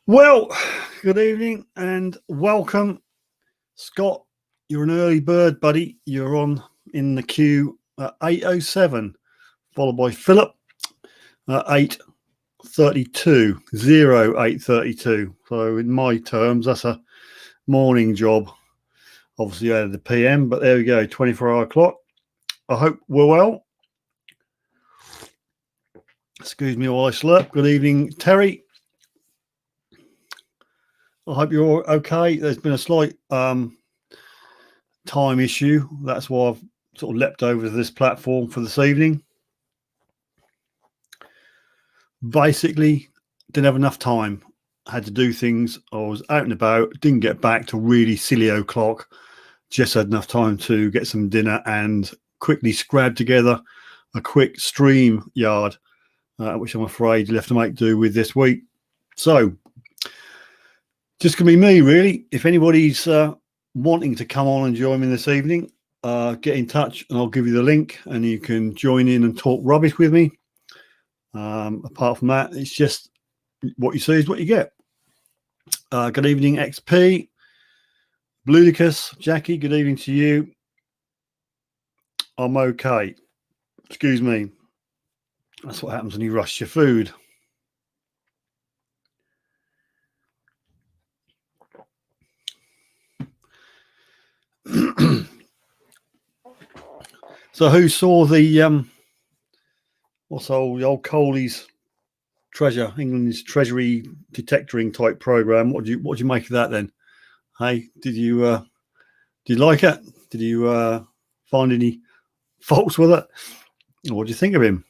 Well, good evening and welcome, Scott. You're an early bird, buddy. You're on in the queue at 8:07, followed by Philip at 8:32, 08:32. So in my terms, that's a morning job. Obviously out of the PM, but there we go, 24-hour clock. I hope we're well. Excuse me while I slurp. Good evening, Terry. I hope you're okay. There's been a slight time issue. That's why I've sort of leapt over to this platform for this evening. Basically, didn't have enough time. Had to do things. I was out and about. Didn't get back till really silly o'clock. Just had enough time to get some dinner and quickly scrab together a quick stream yard, which I'm afraid you'll have to make do with this week. So, just going to be me, really. If anybody's wanting to come on and join me this evening, get in touch and I'll give you the link and you can join in and talk rubbish with me. Apart from that, it's just what you see is what you get. Good evening, XP. Bludicus, Jackie, good evening to you. I'm okay. Excuse me. That's what happens when you rush your food. So who saw the what's the old Coley's treasure, England's treasury detectoring type program? What do you make of that then? Hey, did you like it? Did you find any faults with it? What do you think of him?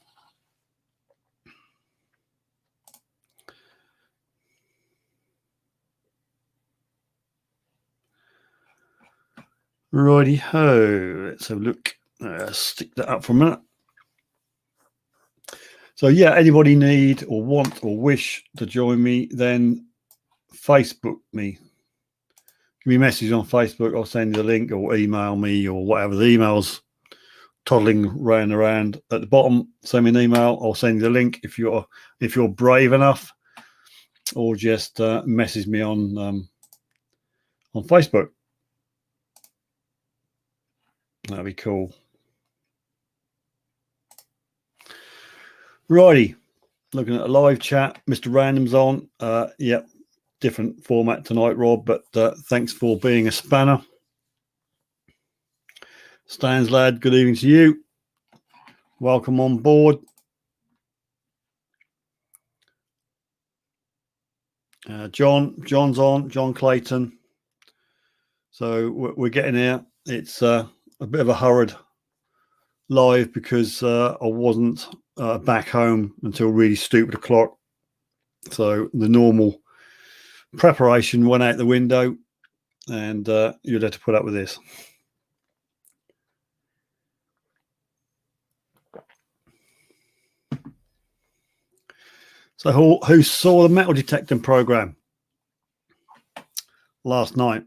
Righty ho. Let's have a look. Stick that up for a minute. So yeah, anybody need or want or wish to join me, then Facebook me. Give me a message on Facebook. I'll send you the link, or email me, or whatever. The email's toddling around at the bottom. Send me an email. I'll send you the link if you're brave enough, or just message me on Facebook. That'd be cool. Righty, looking at a live chat. Mr. Random's on. Yep, different format tonight, Rob, but thanks for being a spanner. Stans lad, good evening to you. Welcome on board. John's on, John Clayton. So we're getting there. It's a bit of a hurried live because I wasn't back home until really stupid o'clock. So the normal preparation went out the window, and you'd have to put up with this. So who saw the metal detecting program last night?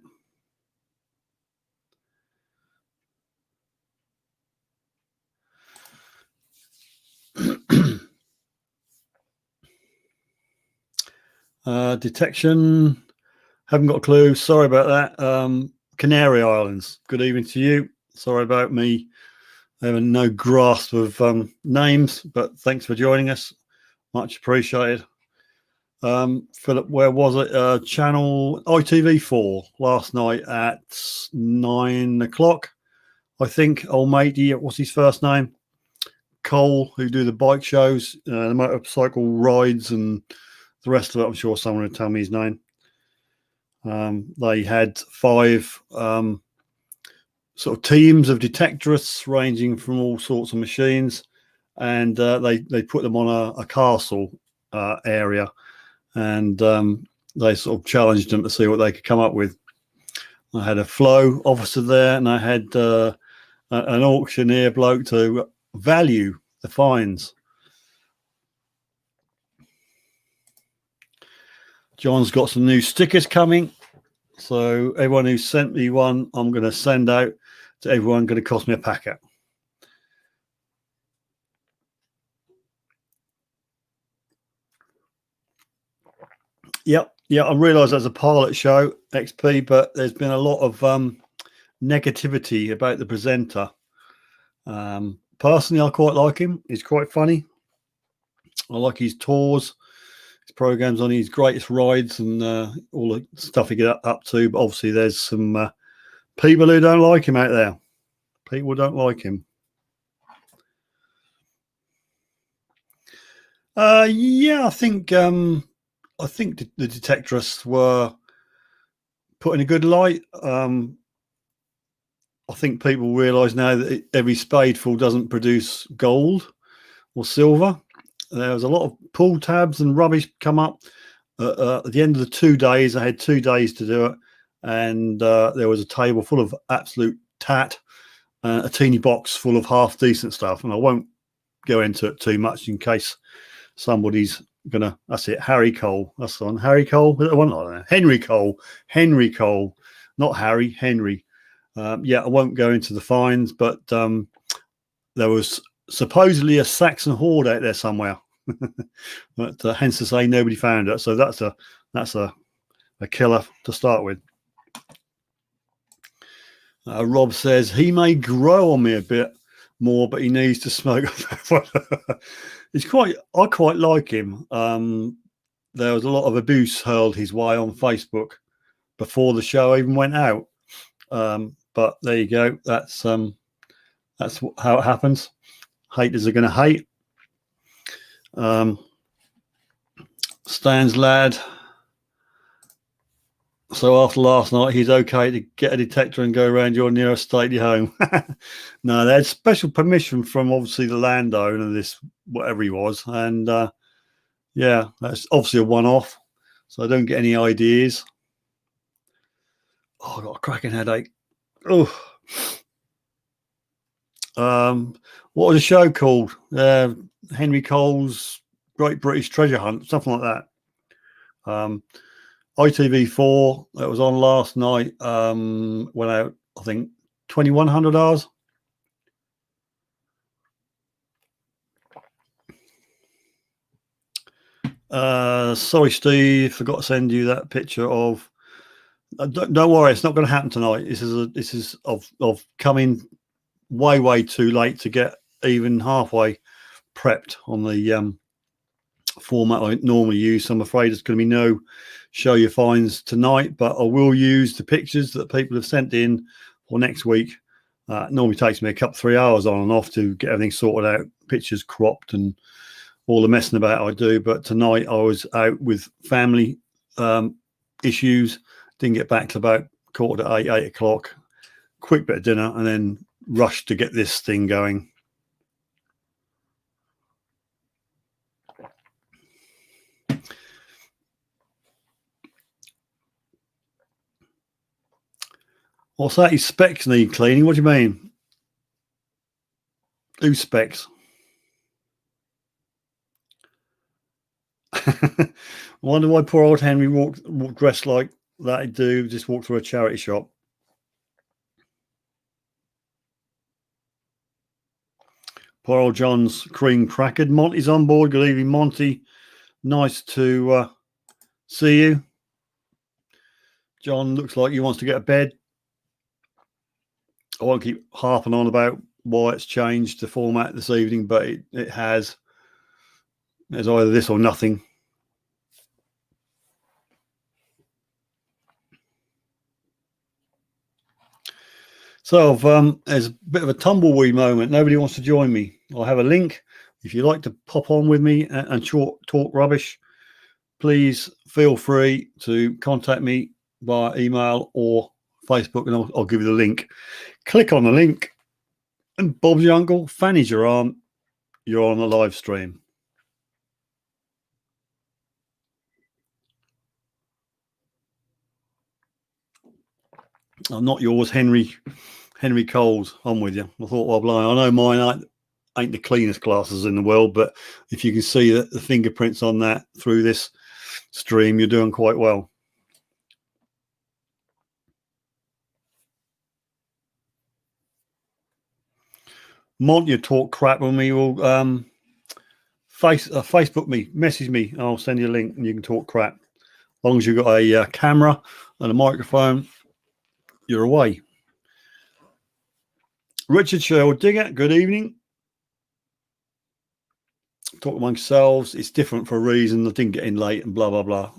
Detection, haven't got a clue. Sorry about that. Canary Islands, good evening to you. Sorry about me having no grasp of names, but thanks for joining us. Much appreciated. Philip, where was it? Channel ITV4 last night at 9 o'clock. I think old matey, what's his first name? Cole, who do the bike shows, the motorcycle rides and the rest of it. I'm sure someone would tell me his name. They had 5 sort of teams of detectorists ranging from all sorts of machines, and they put them on a castle area, and they sort of challenged them to see what they could come up with. I had a flow officer there, and I had an auctioneer bloke to value the finds. John's got some new stickers coming, so everyone who sent me one, I'm going to send out to everyone. Going to cost me a packet. Yep, Yeah, I realise that's a pilot show, XP, but there's been a lot of negativity about the presenter. Personally, I quite like him. He's quite funny. I like his tours, his programs on his greatest rides, and all the stuff he get up to. But obviously, there's some people who don't like him out there. People don't like him. Yeah, I think the Detectorists were put in a good light. I think people realise now that every spadeful doesn't produce gold or silver. There was a lot of pull tabs and rubbish come up. At the end of the 2 days, I had 2 days to do it, and there was a table full of absolute tat, a teeny box full of half decent stuff. And I won't go into it too much in case somebody's gonna. That's it. Harry Cole. That's the one. Harry Cole. Well, not Henry Cole. Henry Cole. Not Harry. Henry. Yeah, I won't go into the fines, but there was supposedly a Saxon hoard out there somewhere. But hence to say nobody found it. So that's a killer to start with. Rob says he may grow on me a bit more, but he needs to smoke. I quite like him. There was a lot of abuse hurled his way on Facebook before the show even went out. But there you go. That's how it happens. Haters are going to hate. Stan's lad. So after last night, he's okay to get a detector and go around your nearest stately home. No, they had special permission from obviously the landowner, this whatever he was, and yeah, that's obviously a one-off. So I don't get any ideas. Oh, I got a cracking headache. Oh, what was the show called? Henry Cole's Great British Treasure Hunt, something like that. ITV4 that was on last night went out, I think, 2100 hours. Sorry, Steve, forgot to send you that picture of. Don't worry, it's not going to happen tonight. This is of coming way too late to get even halfway prepped on the format I normally use. So I'm afraid it's going to be no show your finds tonight, but I will use the pictures that people have sent in for next week. It normally takes me a couple 3 hours on and off to get everything sorted out, pictures cropped and all the messing about I do. But tonight I was out with family issues, didn't get back to about 7:45, 8 o'clock, quick bit of dinner, and then rushed to get this thing going. What's that? His specs need cleaning? What do you mean? Whose specs? I wonder why poor old Henry walked dressed like that. He'd do just walk through a charity shop. Poor old John's cream crackered. Monty's on board. Good evening, Monty. Nice to see you. John looks like he wants to get to bed. I won't keep harping on about why it's changed the format this evening, but it has. There's either this or nothing. So there's a bit of a tumbleweed moment. Nobody wants to join me. I'll have a link. If you'd like to pop on with me and talk rubbish, please feel free to contact me via email or Facebook, and I'll give you the link. Click on the link, and Bob's your uncle, Fanny's your aunt. You're on a live stream. I'm not yours, Henry Coles. I'm with you. I thought, well, blind. I know mine ain't the cleanest glasses in the world, but if you can see the fingerprints on that through this stream, you're doing quite well. Mont, you talk crap with me, will Facebook me, message me, and I'll send you a link, and you can talk crap. long as you've got a camera and a microphone, you're away. Richard Sherwood Digger, good evening. Talk amongst yourselves. It's different for a reason. I didn't get in late and blah, blah, blah.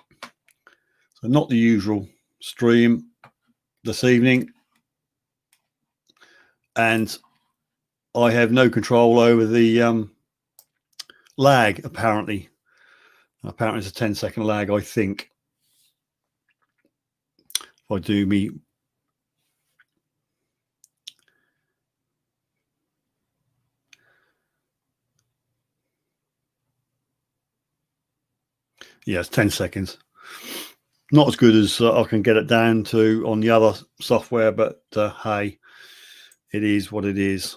So not the usual stream this evening. And I have no control over the lag, apparently. Apparently it's a 10-second lag, I think. If I do me... Yeah, it's 10 seconds. Not as good as I can get it down to on the other software, but hey, it is what it is.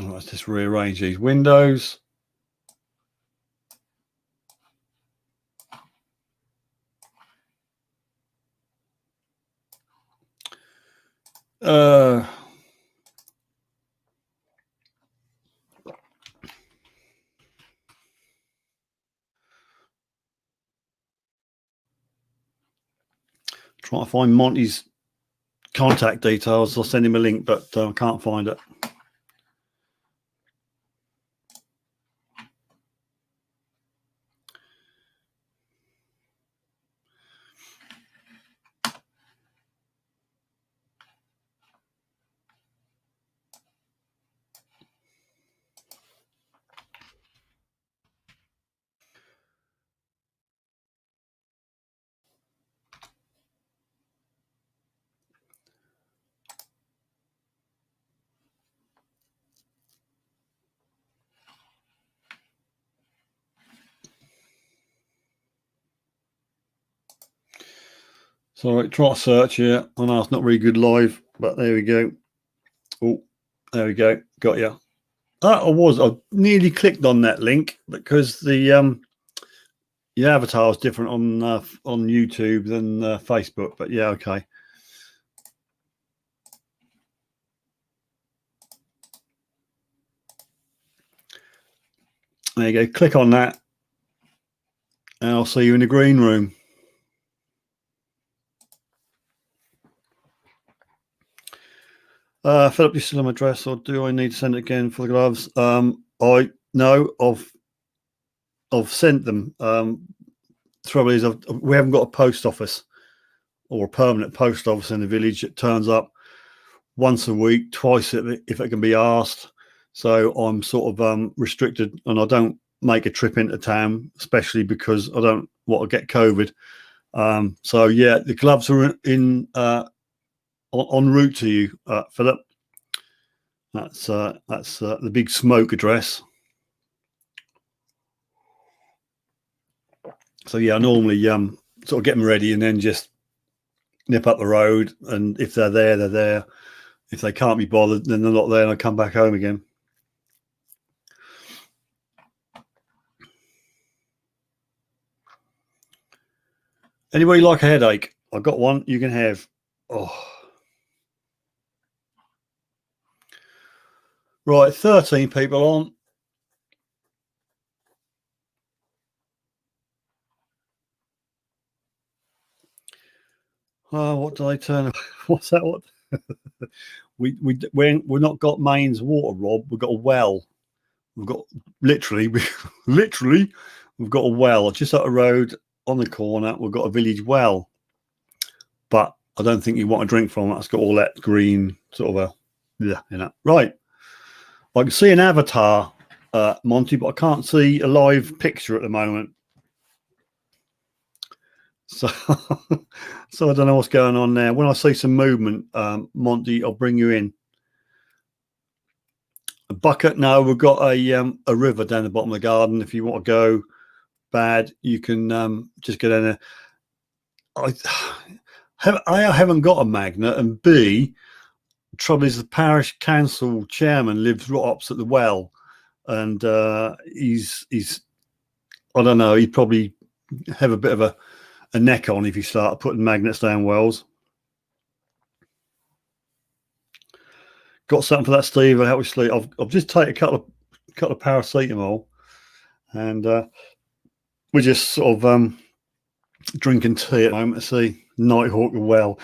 Let's just rearrange these windows. Trying to find Monty's contact details. I'll send him a link, but I can't find it. So try to search here. I know it's not really good live, but there we go. Oh, there we go. Got you. I nearly clicked on that link because the avatar is different on YouTube than Facebook. But yeah, okay. There you go. Click on that, and I'll see you in the green room. Fill up your Silham address, or do I need to send it again for the gloves? I know I've sent them. Trouble is, we haven't got a post office or a permanent post office in the village. It turns up once a week, twice if it can be asked. So I'm sort of restricted, and I don't make a trip into town, especially because I don't want to get COVID. So yeah, the gloves are in en route to you, Philip. That's the Big Smoke address. So yeah, I normally sort of get them ready and then just nip up the road. And if they're there, they're there. If they can't be bothered, then they're not there, and I come back home again. Anybody like a headache? I got one. You can have. Oh. Right, 13 people on. Oh, what do they turn? What's that? What? we're not got mains water, Rob. We've got a well. We've got literally, we've got a well just up the road on the corner. We've got a village well, but I don't think you want to drink from it. It's got all that green sort of right. I can see an avatar, Monty, but I can't see a live picture at the moment. So, so I don't know what's going on there. When I see some movement, Monty, I'll bring you in. A bucket? No, we've got a river down the bottom of the garden. If you want to go bad, you can just get in there. I haven't got a magnet, and B, the trouble is the parish council chairman lives right opposite the well, and he's I don't know, he'd probably have a bit of a neck on if you start putting magnets down wells. Got something for that, Steve? Help me sleep. I've just taken a couple of paracetamol, and we're just sort of drinking tea at the moment to see Nighthawk well.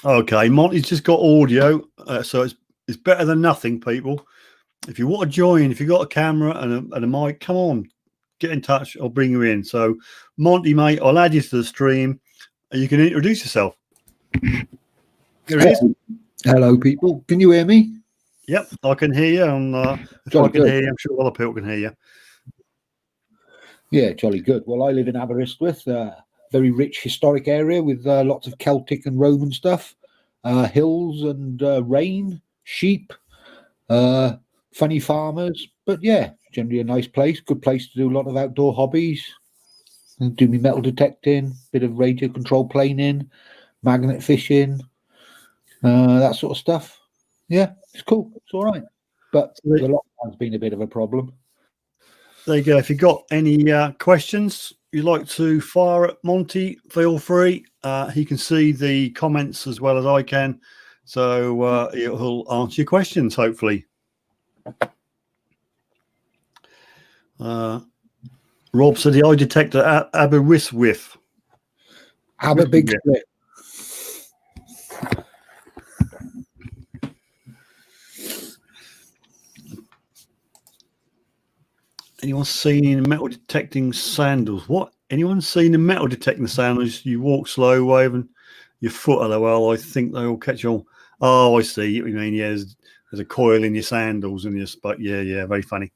Okay, Monty's just got audio, so it's better than nothing, people. If you want to join, if you've got a camera and a mic, come on, get in touch. I'll bring you in. So, Monty, mate, I'll add you to the stream, and you can introduce yourself. Here it is. Hello, people. Can you hear me? Yep, I can hear you. And if I can hear you, I'm sure other people can hear you. Yeah, jolly good. Well, I live in Aberystwyth, a very rich historic area with lots of Celtic and Roman stuff, hills and rain, sheep, funny farmers. But yeah, generally a nice place, good place to do a lot of outdoor hobbies. Do me metal detecting, bit of radio control planing, magnet fishing, that sort of stuff. Yeah, it's cool. It's all right. But the lockdown's been a bit of a problem. There you go. If you've got any questions you'd like to fire at Monty, feel free. He can see the comments as well as I can. So he'll answer your questions, hopefully. Rob said the eye detector Aberystwyth. Have a big split. Anyone seen metal detecting sandals? What? Anyone seen the metal detecting sandals? You walk slow, waving your foot at the well. I think they all catch on. Oh, I see what you mean. Yeah, there's a coil in your sandals and your spot. Yeah, very funny.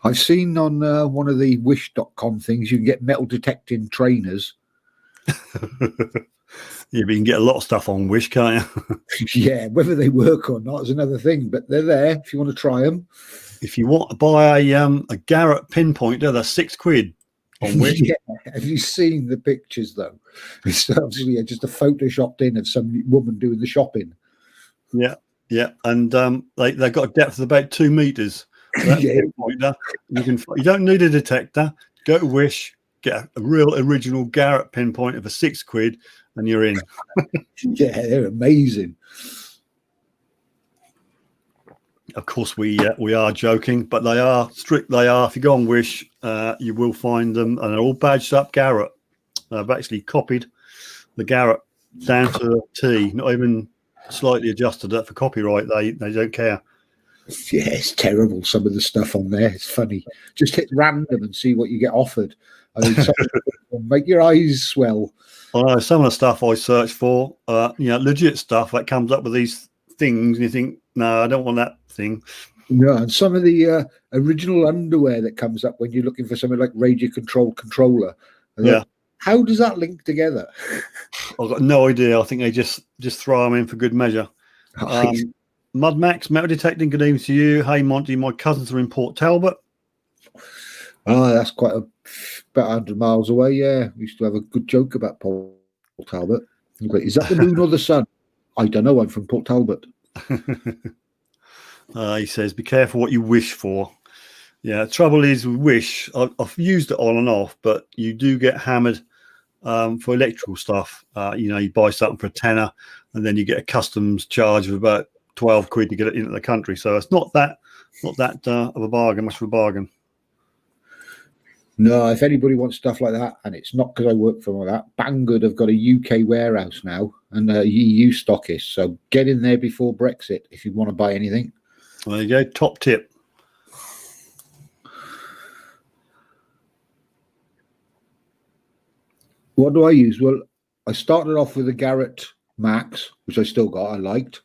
I've seen on one of the wish.com things you can get metal detecting trainers. Yeah, but you can get a lot of stuff on Wish, can't you? Yeah, whether they work or not is another thing, but they're there if you want to try them. If you want to buy a Garrett pinpointer, they're £6 on Wish. Yeah, have you seen the pictures though? It's obviously just a photoshopped in of some woman doing the shopping. Yeah, and they've got a depth of about 2 meters. That pinpointer, you don't need a detector. Go to Wish, get a real original Garrett pinpointer for £6, and you're in. Yeah, they're amazing. Of course, we are joking, but they are strict. They are. If you go on Wish, you will find them, and they're all badged up Garrett. I've actually copied the Garrett down to a T, not even slightly adjusted that for copyright. They don't care. Yeah, it's terrible. Some of the stuff on there, it's funny. Just hit random and see what you get offered. I mean, make your eyes swell. I know some of the stuff I search for, legit stuff that comes up with these things, and you think, no, I don't want that thing. No, and some of the original underwear that comes up when you're looking for something like radio controller. Yeah. Like, how does that link together? I've got no idea. I think they just throw them in for good measure. Mud Max, metal detecting, good evening to you. Hey, Monty, my cousins are in Port Talbot. Oh, that's quite about 100 miles away, yeah. We used to have a good joke about Port Talbot. Is that the moon or the sun? I don't know. I'm from Port Talbot. He says, be careful what you wish for. Yeah, the trouble is with Wish, I've used it on and off, but you do get hammered for electrical stuff. You buy something for a tenner, and then you get a customs charge of about £12 to get it into the country. So it's not that of a bargain, much of a bargain. No, if anybody wants stuff like that, and it's not because I work for them like that, Banggood have got a UK warehouse now and a EU stockist. So get in there before Brexit if you want to buy anything. There you go. Top tip. What do I use? Well, I started off with a Garrett Max, which I still got. I liked.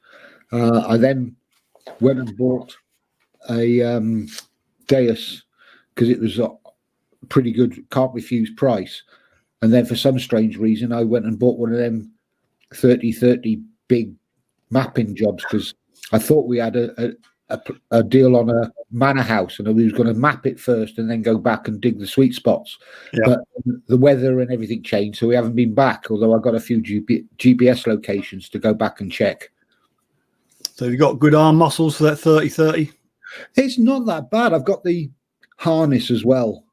I then went and bought a Deus because it was a pretty good, can't refuse price. And then for some strange reason, I went and bought one of them 30-30 big mapping jobs because I thought we had a deal on a manor house and we was going to map it first and then go back and dig the sweet spots. Yeah. But the weather and everything changed, so we haven't been back, although I got a few GPS locations to go back and check. So you got good arm muscles for that 30-30? It's not that bad. I've got the harness as well,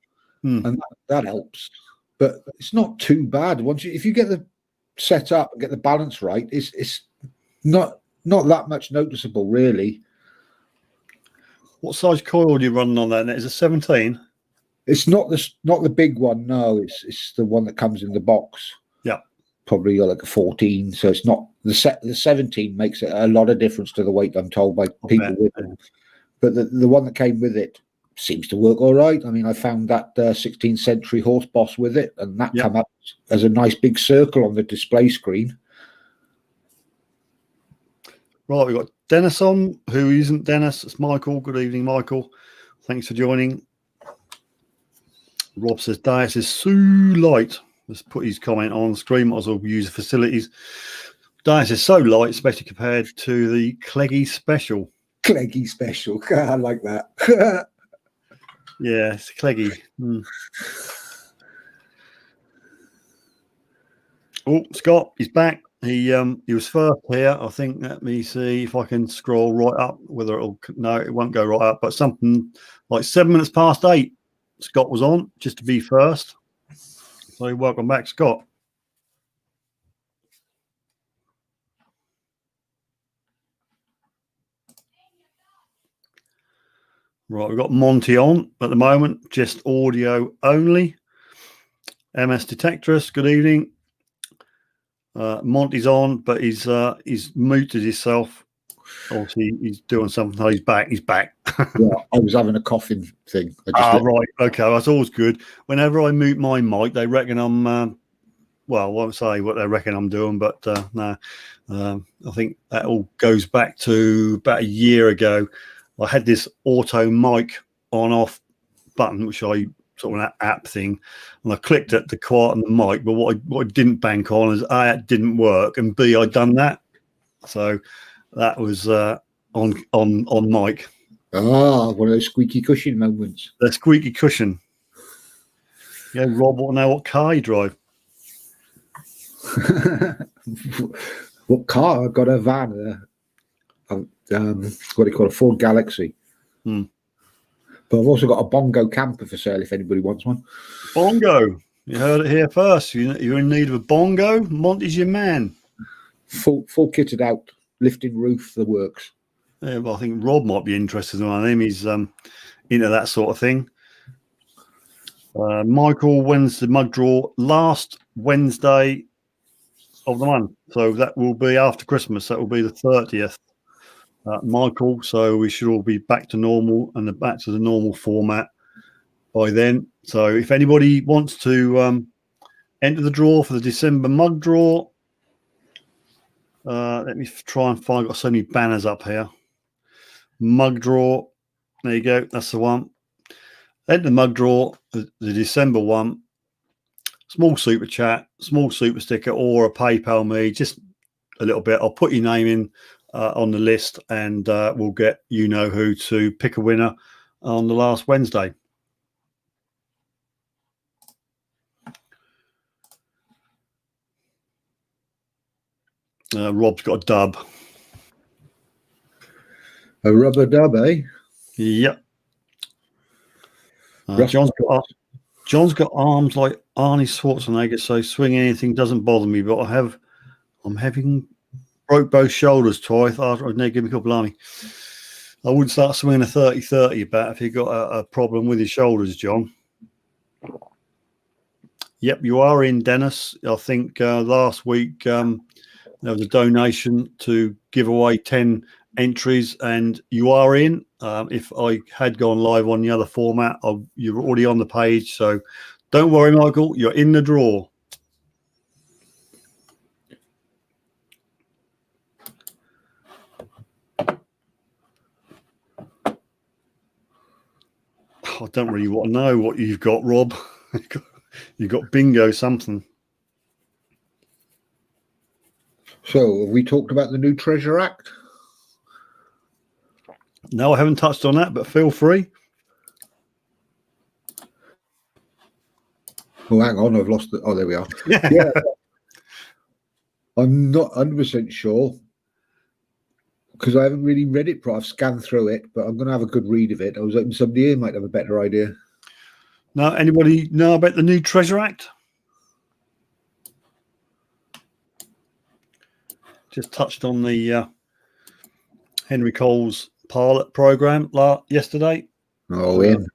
and that helps. But it's not too bad. If you get the set up and get the balance right, it's not that much noticeable, really. What size coil do you run on that? Is it 17? It's not the big one. No, it's the one that comes in the box. Yeah, probably like a 14. So it's not the 17 makes it a lot of difference to the weight, I'm told by people with it. But the one that came with it seems to work all right. I mean, I found that 16th century horse boss with it, and that come up as a nice big circle on the display screen. Right, we've got Dennis on, who isn't Dennis. It's Michael. Good evening, Michael. Thanks for joining. Rob says Dias is so light. Let's put his comment on the screen. Might as well use the facilities. Dias is so light, especially compared to the Cleggy Special. Cleggy Special. I like that. Yeah, it's Cleggy. Oh, Scott, he's back. He was first here. I think. Let me see if I can scroll right up. Whether it'll no, it won't go right up. But something like 7 minutes past 8. Scott was on just to be first. So welcome back, Scott. Right, we've got Monty on at the moment, just audio only. MS Detectorist, good evening. Monty's on, but he's muted himself. Obviously, he's doing something. Oh, he's back. He's back. Yeah, I was having a coughing thing. Right. Okay, that's always good. Whenever I mute my mic, they reckon I'm. Well, I won't say what they reckon I'm doing, but no. I think that all goes back to about a year ago. I had this auto mic on/off button, which I sort of an app thing, and I clicked it to quieten the mic. But what I didn't bank on is A, it didn't work, and B, I'd done that. So that was on mic. One of those squeaky cushion moments. The squeaky cushion. Yeah, Rob, want to know what car you drive? What car? I've got a van. What do you call a Ford Galaxy. But I've also got a bongo camper for sale if anybody wants one. Bongo. You heard it here first. You're in need of a bongo? Monty's your man. Full kitted out, lifting roof, the works. Yeah, well, I think Rob might be interested in one of them. He's into that sort of thing. Michael wins the mug draw last Wednesday of the month. So that will be after Christmas. That will be the 30th. Michael, so we should all be back to normal and back to the normal format by then. So if anybody wants to enter the draw for the December mug draw, let me try and find. I've got so many banners up here. Mug draw, there you go. That's the one. Enter the mug draw, the December one. Small super chat, small super sticker, or a PayPal me. Just a little bit. I'll put your name in on the list, and we'll get who to pick a winner on the last Wednesday. Rob's got a dub. A rubber dub, eh? Yep. John's got arms like Arnie Schwarzenegger, so swinging anything doesn't bother me. But I'm having broke both shoulders twice. After I'd give me a couple of blimey. I wouldn't start swinging a 30-30 about if you got a problem with your shoulders, John. Yep, you are in, Dennis. I think last week there was a donation to give away 10 entries, and you are in. If I had gone live on the other format, you're already on the page. So don't worry, Michael, you're in the draw. I don't really want to know what you've got, Rob. You've got bingo something. So have we talked about the new Treasure Act? No, I haven't touched on that, but feel free. Oh, hang on, I've lost it. Oh, there we are. Yeah. I'm not 100% sure because I haven't really read it. I've scanned through it, but I'm going to have a good read of it. I was hoping somebody here might have a better idea. No, anybody know about the new Treasure Act? just touched on the Henry Cole's pilot program yesterday. Oh, in.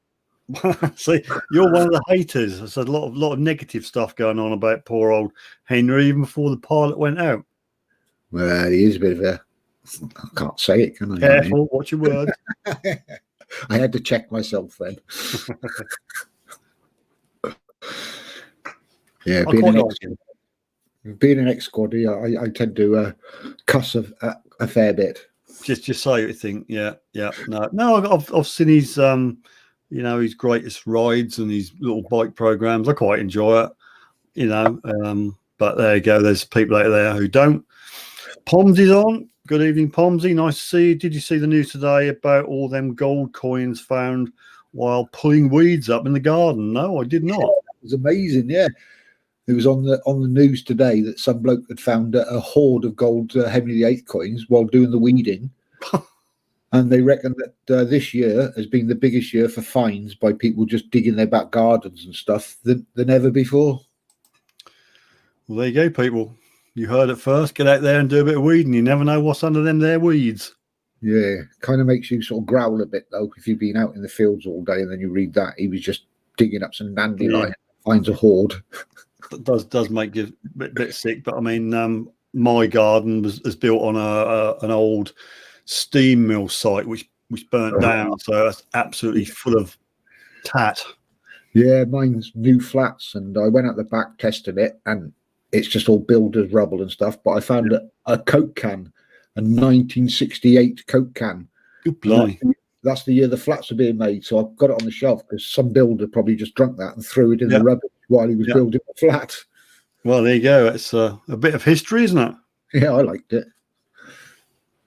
See, you're one of the haters. There's a lot of negative stuff going on about poor old Henry even before the pilot went out. Well, he is a bit of a. I can't say it, can I? Careful, watch your words. I had to check myself then. Yeah, being an ex-squaddy, I tend to cuss a fair bit. Just say what you think. Yeah. No. I've seen his his greatest rides and his little bike programs. I quite enjoy it. But there you go. There's people out there who don't. Pomsy's on. Good evening, Pomsy. Nice to see you. Did you see the news today about all them gold coins found while pulling weeds up in the garden? No, I did not. Yeah, it was amazing. Yeah, it was on the news today that some bloke had found a hoard of gold Henry VIII coins while doing the weeding, and they reckon that this year has been the biggest year for finds by people just digging their back gardens and stuff than ever before. Well, there you go, people. You heard it first. Get out there and do a bit of weeding. You never know what's under them there weeds. Yeah, kind of makes you sort of growl a bit, though, if you've been out in the fields all day and then you read that. He was just digging up some dandelion, finds a hoard. That does make you a bit sick. But, I mean, my garden is built on an old steam mill site, which burnt down. So that's absolutely full of tat. Yeah, mine's new flats, and I went out the back, tested it, and it's just all builder's rubble and stuff. But I found a Coke can, a 1968 Coke can. Good blimey. That's the year the flats were being made. So I've got it on the shelf because some builder probably just drunk that and threw it in the rubbish while he was building the flat. Well, there you go. It's a bit of history, isn't it? Yeah, I liked it.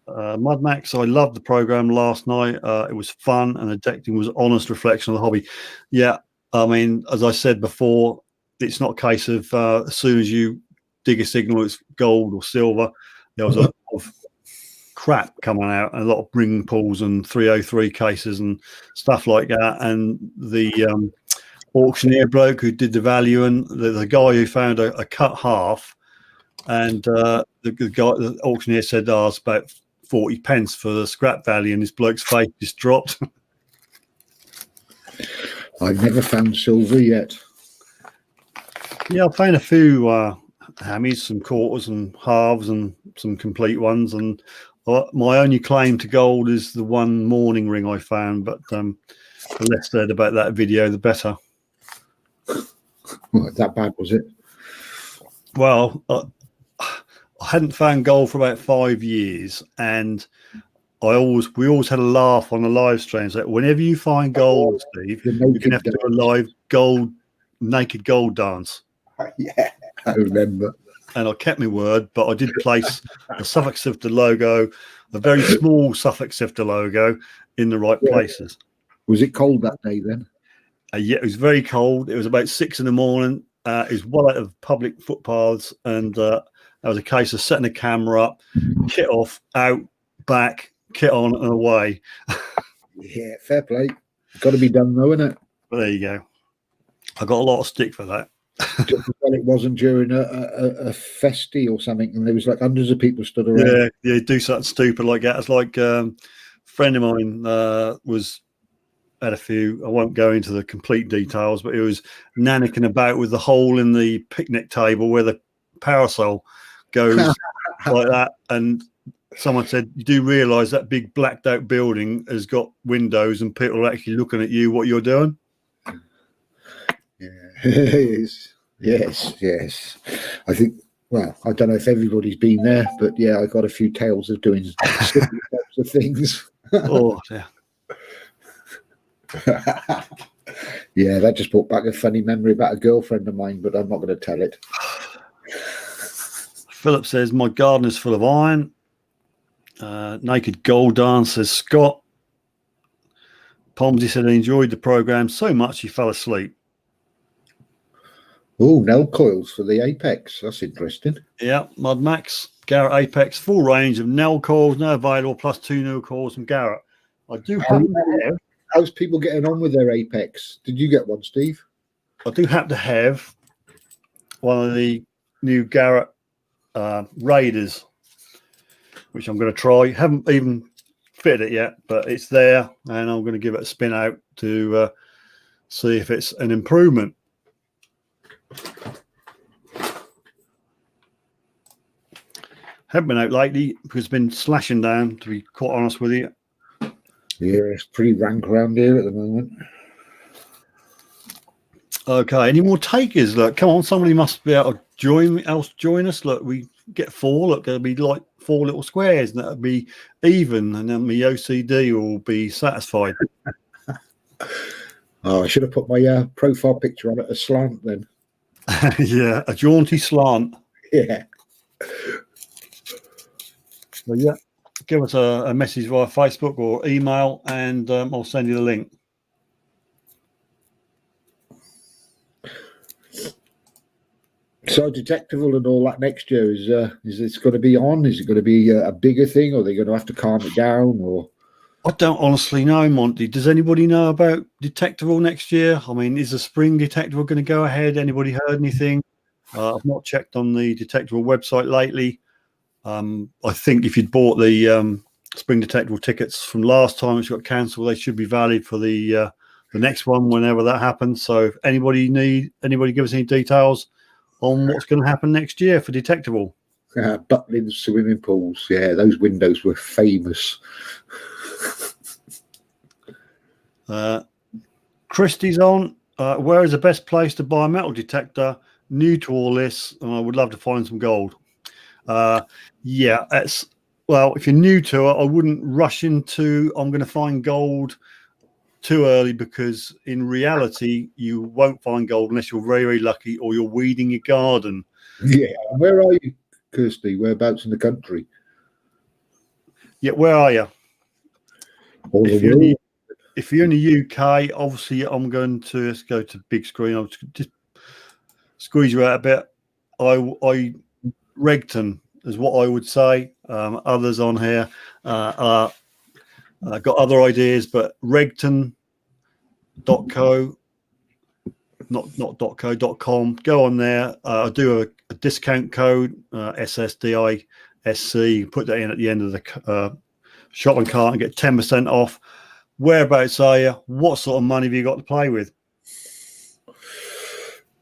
Mud Max, I loved the program last night. It was fun, and the decking was honest reflection of the hobby. Yeah, I mean, as I said before, it's not a case of as soon as you dig a signal, it's gold or silver. There was a lot of crap coming out, and a lot of ring pulls and 303 cases and stuff like that. And the auctioneer bloke who did the value, and the guy who found a cut half, and the auctioneer said, it's about 40 pence for the scrap value, and this bloke's face just dropped. I've never found silver yet. Yeah, I've found a few hammies, some quarters and halves, and some complete ones. And my only claim to gold is the one morning ring I found. But the less said about that video, the better. Well, that bad was it? Well, I hadn't found gold for about 5 years, and we always had a laugh on the live streams that whenever you find gold, Steve, you're gonna have to do a live naked gold dance. Yeah, I remember. And I kept my word, but I did place the Suffolk Sifter logo, a very small Suffolk Sifter logo, in the right places. Was it cold that day then? Yeah, it was very cold. It was about 6 in the morning. It was well out of public footpaths, and that was a case of setting the camera up, kit off, out, back, kit on, and away. Yeah, fair play. Got to be done though, isn't it? But there you go. I got a lot of stick for that. Well, it wasn't during a festy or something, and there was like hundreds of people stood around. Yeah, do something stupid like that. It's like a friend of mine had a few. I won't go into the complete details, but it was nannicking about with the hole in the picnic table where the parasol goes like that. And someone said, "You do realise that big blacked out building has got windows, and people are actually looking at you what you're doing." Yes. I think, well, I don't know if everybody's been there, but yeah, I got a few tales of doing similar types of things. Oh, yeah. Yeah, that just brought back a funny memory about a girlfriend of mine, but I'm not going to tell it. Philip says, my garden is full of iron. Naked Gold Dance, says Scott. Pomsy said he enjoyed the program so much he fell asleep. Oh, Nell coils for the Apex. That's interesting. Yeah, Mud Max, Garrett Apex, full range of Nell coils now available, plus 2 new coils from Garrett. I do happen to have. How's people getting on with their Apex? Did you get one, Steve? I do happen to have one of the new Garrett Raiders, which I'm going to try. Haven't even fitted it yet, but it's there, and I'm going to give it a spin out to see if it's an improvement. Haven't been out lately because it's been slashing down, to be quite honest with you. Yeah, it's pretty rank around here at the moment. Okay, any more takers? Look, come on, somebody must be able to join us. Look, we get 4. Look, there'll be like 4 little squares, and that'll be even, and then my OCD will be satisfied. Oh, I should have put my profile picture on at a slant then. Yeah, a jaunty slant. Yeah. Well, yeah, give us a message via Facebook or email, and I'll send you the link. So Detectable and all that next year is this going to be on? Is it going to be a bigger thing, or are they going to have to calm it down? Or I don't honestly know, Monty. Does anybody know about Detectable next year? I mean, is the spring Detectable going to go ahead? Anybody heard anything? I've not checked on the Detectable website lately. I think if you'd bought the spring Detectable tickets from last time, which got cancelled, they should be valid for the next one whenever that happens. So, if anybody give us any details on what's going to happen next year for Detectable? Butlin swimming pools. Yeah, those windows were famous. Christie's on. Where is the best place to buy a metal detector? New to all this, and I would love to find some gold. Yeah, that's well. If you're new to it, I wouldn't rush into. I'm going to find gold too early, because in reality, you won't find gold unless you're very, very lucky, or you're weeding your garden. Yeah, where are you, Kirsty? Whereabouts in the country? Yeah, where are you? All If the you're, world. if you're in the UK, obviously, I'm going to let's go to big screen. I'll just squeeze you out a bit. I Regton is what I would say. Others on here got other ideas, but Regton.co, not .co.com. Go on there. I do a discount code, SSDISC. Put that in at the end of the shopping cart and get 10% off. Whereabouts are you? What sort of money have you got to play with?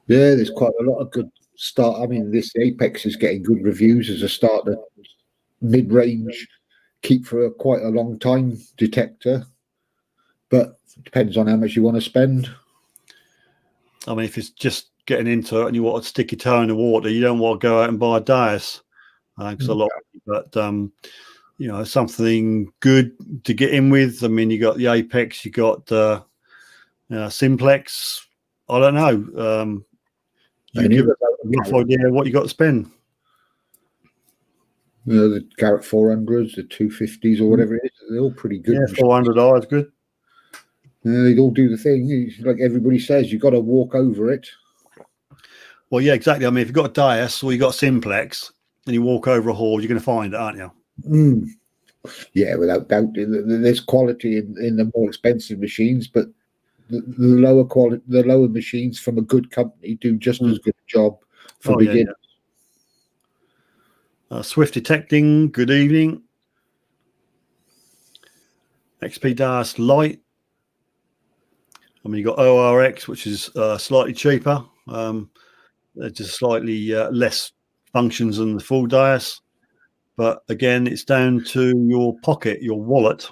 Yeah, there's quite a lot of good start. I mean, this Apex is getting good reviews as a starter, mid-range, keep for quite a long time detector, but it depends on how much you want to spend. I mean, if it's just getting into it and you want to stick your toe in the water, you don't want to go out and buy a Dias, because a lot. But you know, something good to get in with. I mean, you got the Apex, you got Simplex. I don't know. You give us a rough idea of what you got to spend. You know, the Garrett 400s, the 250s, or whatever it is, they're all pretty good. Yeah, $400 is good. They all do the thing. Like everybody says, you've got to walk over it. Well, yeah, exactly. I mean, if you've got a Dias or you've got a Simplex and you walk over a horde, you're going to find it, aren't you? Mm. Yeah, without doubt. There's quality in the more expensive machines, but the lower quality, the lower machines from a good company do just as good a job for beginners. Yeah. Swift Detecting, good evening. XP Dias Lite. I mean, you got ORX, which is slightly cheaper. Just slightly less functions than the full Dias. But again, it's down to your pocket, your wallet.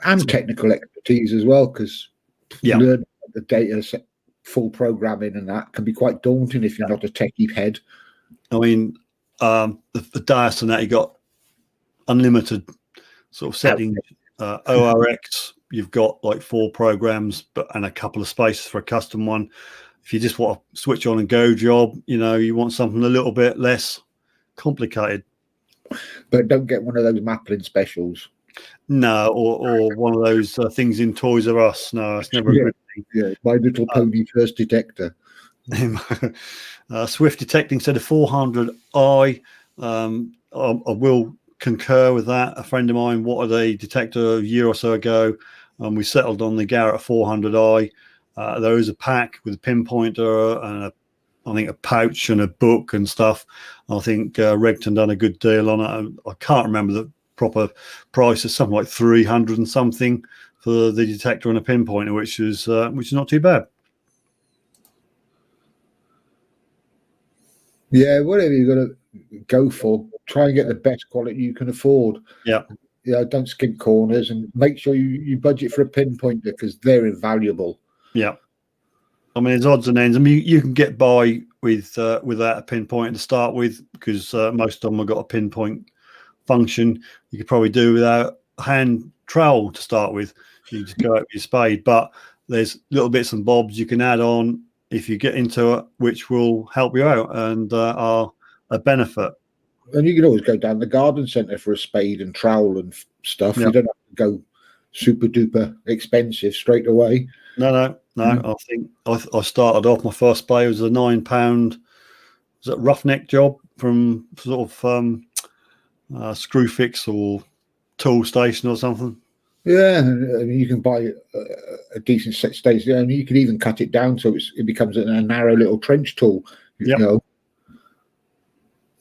And technical expertise as well, because learning the data set, full programming and that can be quite daunting if you're not a techie head. I mean, the Dias and that, you got unlimited sort of settings. ORX, you've got like 4 programs, and a couple of spaces for a custom one. If you just want a switch on and go job, you know, you want something a little bit less complicated. But don't get one of those Maplin specials. No, or one of those things in Toys R Us. No, it's never a good thing. Yeah, My Little Pony First Detector. Swift Detecting said a 400i. I will concur with that. A friend of mine wanted a detector a year or so ago, and we settled on the Garrett 400i. There is a pack with a pinpointer and a I think a pouch and a book and stuff. I think Regton done a good deal on it. I can't remember the proper price. It's something like 300 and something for the detector and a pinpointer, which is not too bad. Yeah, whatever you're going to go for, try and get the best quality you can afford. Yeah. Yeah, don't skip corners, and make sure you budget for a pinpointer because they're invaluable. Yeah. I mean, there's odds and ends. I mean, you can get by without a pinpoint to start with, because most of them have got a pinpoint function. You could probably do without a hand trowel to start with. You just go out with your spade. But there's little bits and bobs you can add on if you get into it, which will help you out and are a benefit. And you can always go down the garden centre for a spade and trowel and stuff. Yeah. You don't have to go super duper expensive straight away. No. I think I started off, my first spade was a £9, was it roughneck job from sort of screw fix or tool station or something. Yeah, I mean, you can buy a decent set stage there, and you can even cut it down so it becomes a narrow little trench tool. Yep. You know,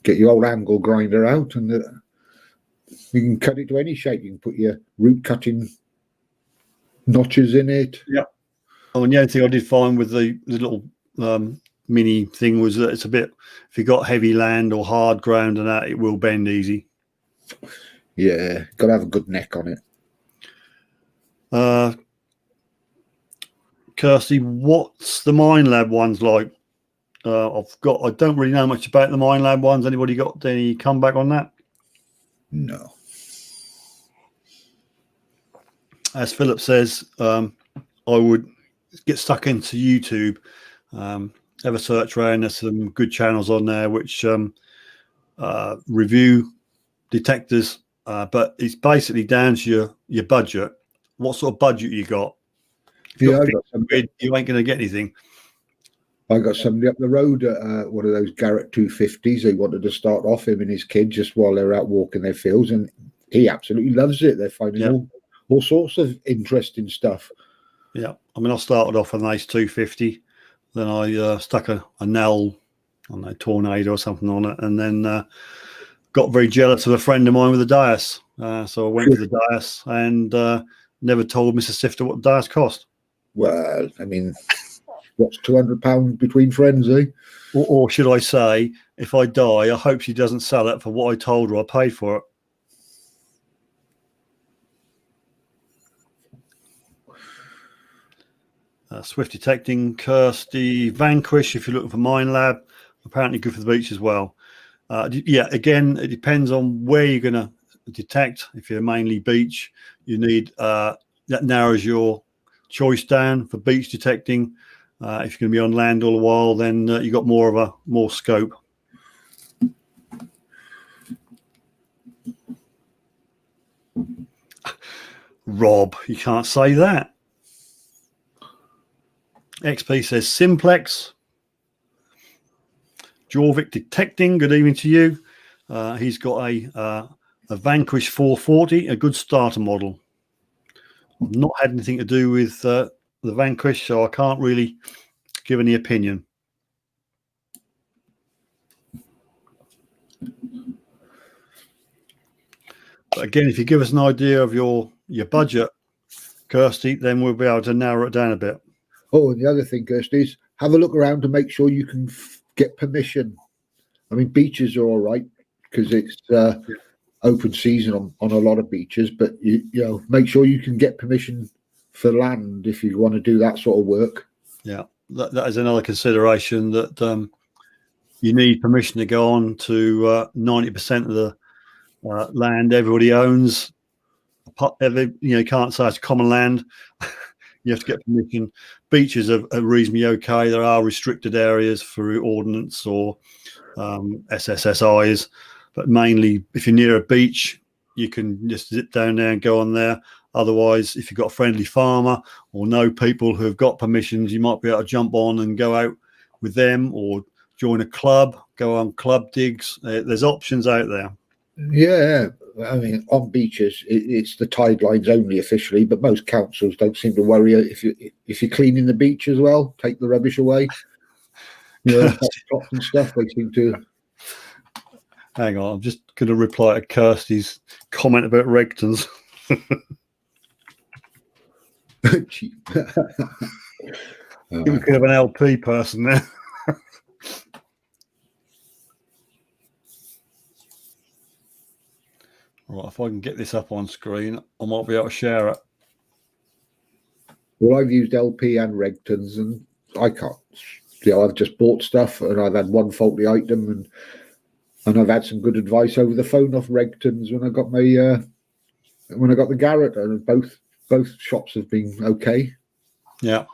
get your old angle grinder out, and you can cut it to any shape. You can put your root cutting notches in it. Yeah. Oh, and the only thing I did find with the little mini thing was that it's a bit, if you've got heavy land or hard ground and that, it will bend easy. Yeah, got to have a good neck on it. Kirsty, what's the Minelab ones like? I don't really know much about the Minelab ones. Anybody got any comeback on that? No. As Philip says, I would get stuck into YouTube, have a search around. There's some good channels on there which review detectors, but it's basically down to your budget. What sort of budget you got? You ain't going to get anything. I got somebody up the road at one of those Garrett 250s. They wanted to start off, him and his kid, just while they're out walking their fields, and he absolutely loves it. They're finding all sorts of interesting stuff. Yeah, I mean, I started off on an Ace 250, then I stuck a Nell, I don't know, Tornado or something on it, and then got very jealous of a friend of mine with a Dias. So I went to the Dias and never told Mrs. Sifter what the Dias cost. Well, I mean, what's £200 between friends, eh? Or should I say, if I die, I hope she doesn't sell it for what I told her I paid for it. Swift detecting, Kirsty, Vanquish, if you're looking for Minelab, apparently good for the beach as well. Yeah, again, it depends on where you're going to detect. If you're mainly beach, you need that narrows your choice down for beach detecting. If you're going to be on land all the while, then you've got more scope. Rob, you can't say that. XP says Simplex. Jorvik detecting. Good evening to you. He's got a Vanquish 440, a good starter model. I've not had anything to do with the Vanquish, so I can't really give any opinion. But again, if you give us an idea of your budget, Kirsty, then we'll be able to narrow it down a bit. Oh, and the other thing, Kirsty, is have a look around to make sure you can get permission. I mean, beaches are all right because it's open season on a lot of beaches, but you know, make sure you can get permission for land if you want to do that sort of work. Yeah, that is another consideration, that you need permission to go on to 90% of the land everybody owns. You can't say it's common land. You have to get permission. Beaches are reasonably okay. There are restricted areas for ordnance or SSSIs, but mainly if you're near a beach, you can just zip down there and go on there. Otherwise, if you've got a friendly farmer or know people who have got permissions, you might be able to jump on and go out with them or join a club, go on club digs. There's options out there. Yeah, I mean, on beaches, it's the tide lines only officially, but most councils don't seem to worry if you're cleaning the beach as well, take the rubbish away. Yeah, tops and stuff. They seem to. Hang on, I'm just going to reply to Kirsty's comment about Regtons. Cheap. We could have an LP person there. Right, if I can get this up on screen, I might be able to share it. Well, I've used LP and Regtons, and I can't. I've just bought stuff, and I've had one faulty item, and I've had some good advice over the phone off Regtons when I got my when I got the Garrett, and both shops have been okay. Yeah.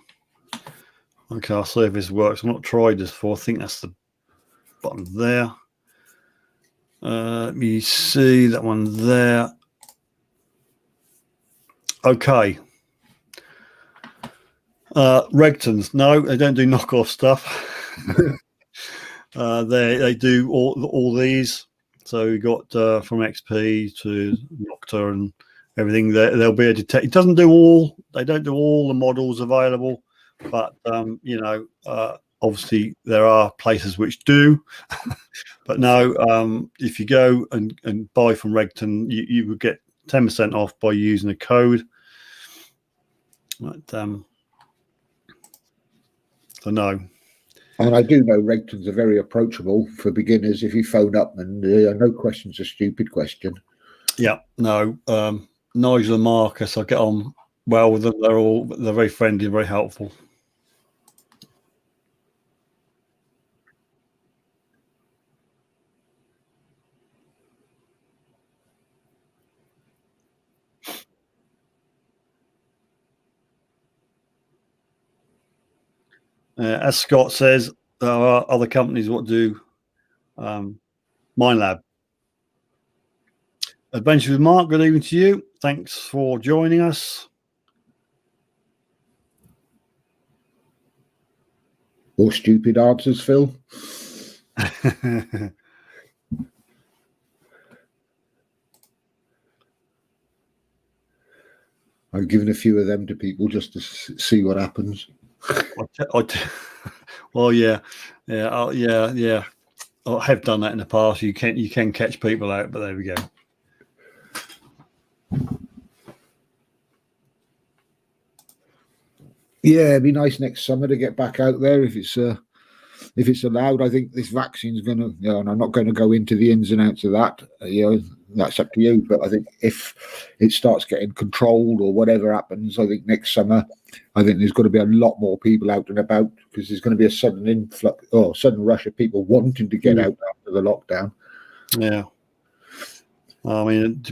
Okay, I'll see if this works. I've not tried this before. I think that's the button there. Let me see that one there. Okay. Regtons, no, they don't do knockoff stuff. They do all these. So you got from XP to Nocta and everything. There'll be a detect. It doesn't do all. They don't do all the models available, but obviously there are places which do. But no, if you go and buy from Regton, you would get 10% off by using a code. But, so no. And I do know Regtons are very approachable for beginners if you phone up, and no question's a stupid question. Yeah, no. Nigel and Marcus, I get on well with them. They're very friendly, very helpful. As Scott says, there are other companies what do MindLab. Adventure with Mark, good evening to you. Thanks for joining us. Or stupid answers, Phil. I've given a few of them to people just to see what happens. Well, yeah. I have done that in the past. You can catch people out, but there we go. Yeah, it'd be nice next summer to get back out there if it's allowed. I think this vaccine's going to, and I'm not going to go into the ins and outs of that. That's up to you. But I think if it starts getting controlled or whatever happens, I think next summer, I think there's going to be a lot more people out and about because there's going to be a sudden influx or sudden rush of people wanting to get out after the lockdown. Yeah. I mean,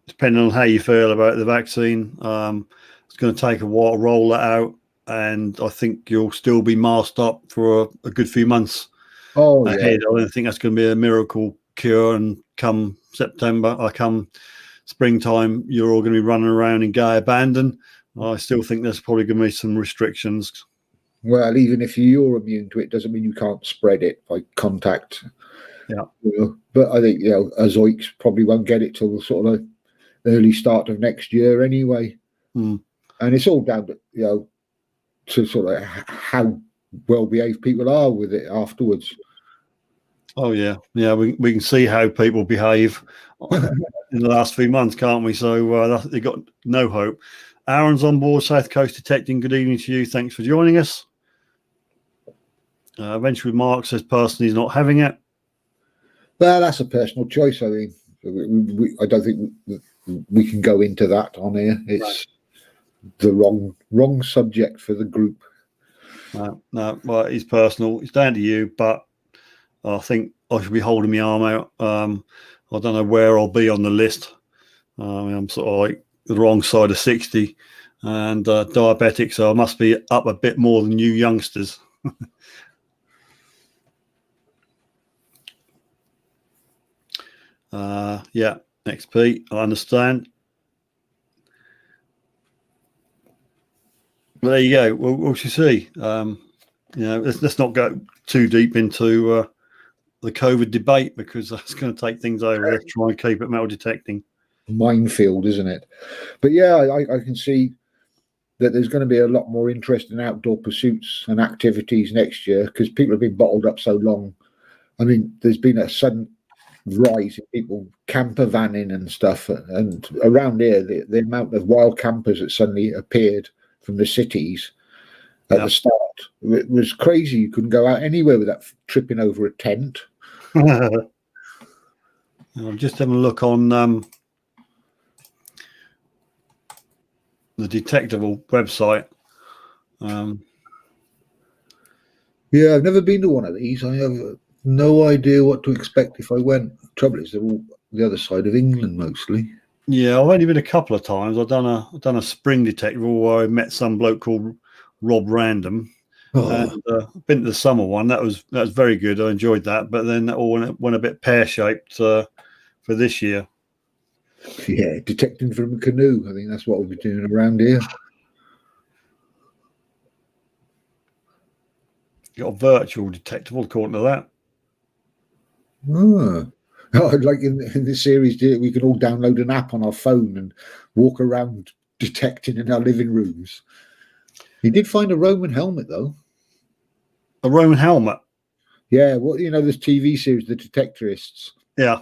depending on how you feel about the vaccine, it's going to take a while to roll that out. And I think you'll still be masked up for a good few months ahead. Yeah. I don't think that's going to be a miracle cure. And come September, come springtime, you're all going to be running around in gay abandon. I still think there's probably going to be some restrictions. Well, even if you're immune to it, doesn't mean you can't spread it by contact. Yeah. But I think, Azoiks probably won't get it till the sort of early start of next year anyway. And it's all down to, to sort of how well behaved people are with it afterwards. Oh yeah, we can see how people behave in the last few months, can't we? So they've got no hope. Aaron's on board, South Coast Detecting. Good evening to you. Thanks for joining us. Eventually, Mark says personally he's not having it. Well, that's a personal choice. I mean, I don't think we can go into that on here. It's the wrong subject for the group. No, well, it's personal. It's down to you, but I think I should be holding my arm out. I don't know where I'll be on the list. I'm sort of like the wrong side of 60 and diabetic, so I must be up a bit more than you youngsters. Yeah, XP, I understand. Well, there you go. We'll see. Let's not go too deep into the COVID debate because that's going to take things over. Let's try and keep it metal detecting. Minefield, isn't it? But yeah, I can see that there's going to be a lot more interest in outdoor pursuits and activities next year because people have been bottled up so long. I mean, there's been a sudden rise in people camper vanning and stuff, and around here, the amount of wild campers that suddenly appeared from the cities at the start, it was crazy. You couldn't go out anywhere without tripping over a tent. I'm just having a look on the Detectable website. Yeah, I've never been to one of these. I have no idea what to expect if I went. Trouble is, they're all the other side of England mostly. Yeah, I've only been a couple of times. I've done a spring Detectable where I met some bloke called Rob Random. And been to the summer one. That was very good. I enjoyed that. But then that all went a bit pear-shaped for this year. Yeah, detecting from a canoe. I think that's what we'll be doing around here. Got a virtual detectable according to that. Oh, like in this series, we can all download an app on our phone and walk around detecting in our living rooms. He did find a Roman helmet, though. A Roman helmet? Yeah, this TV series, The Detectorists. Yeah.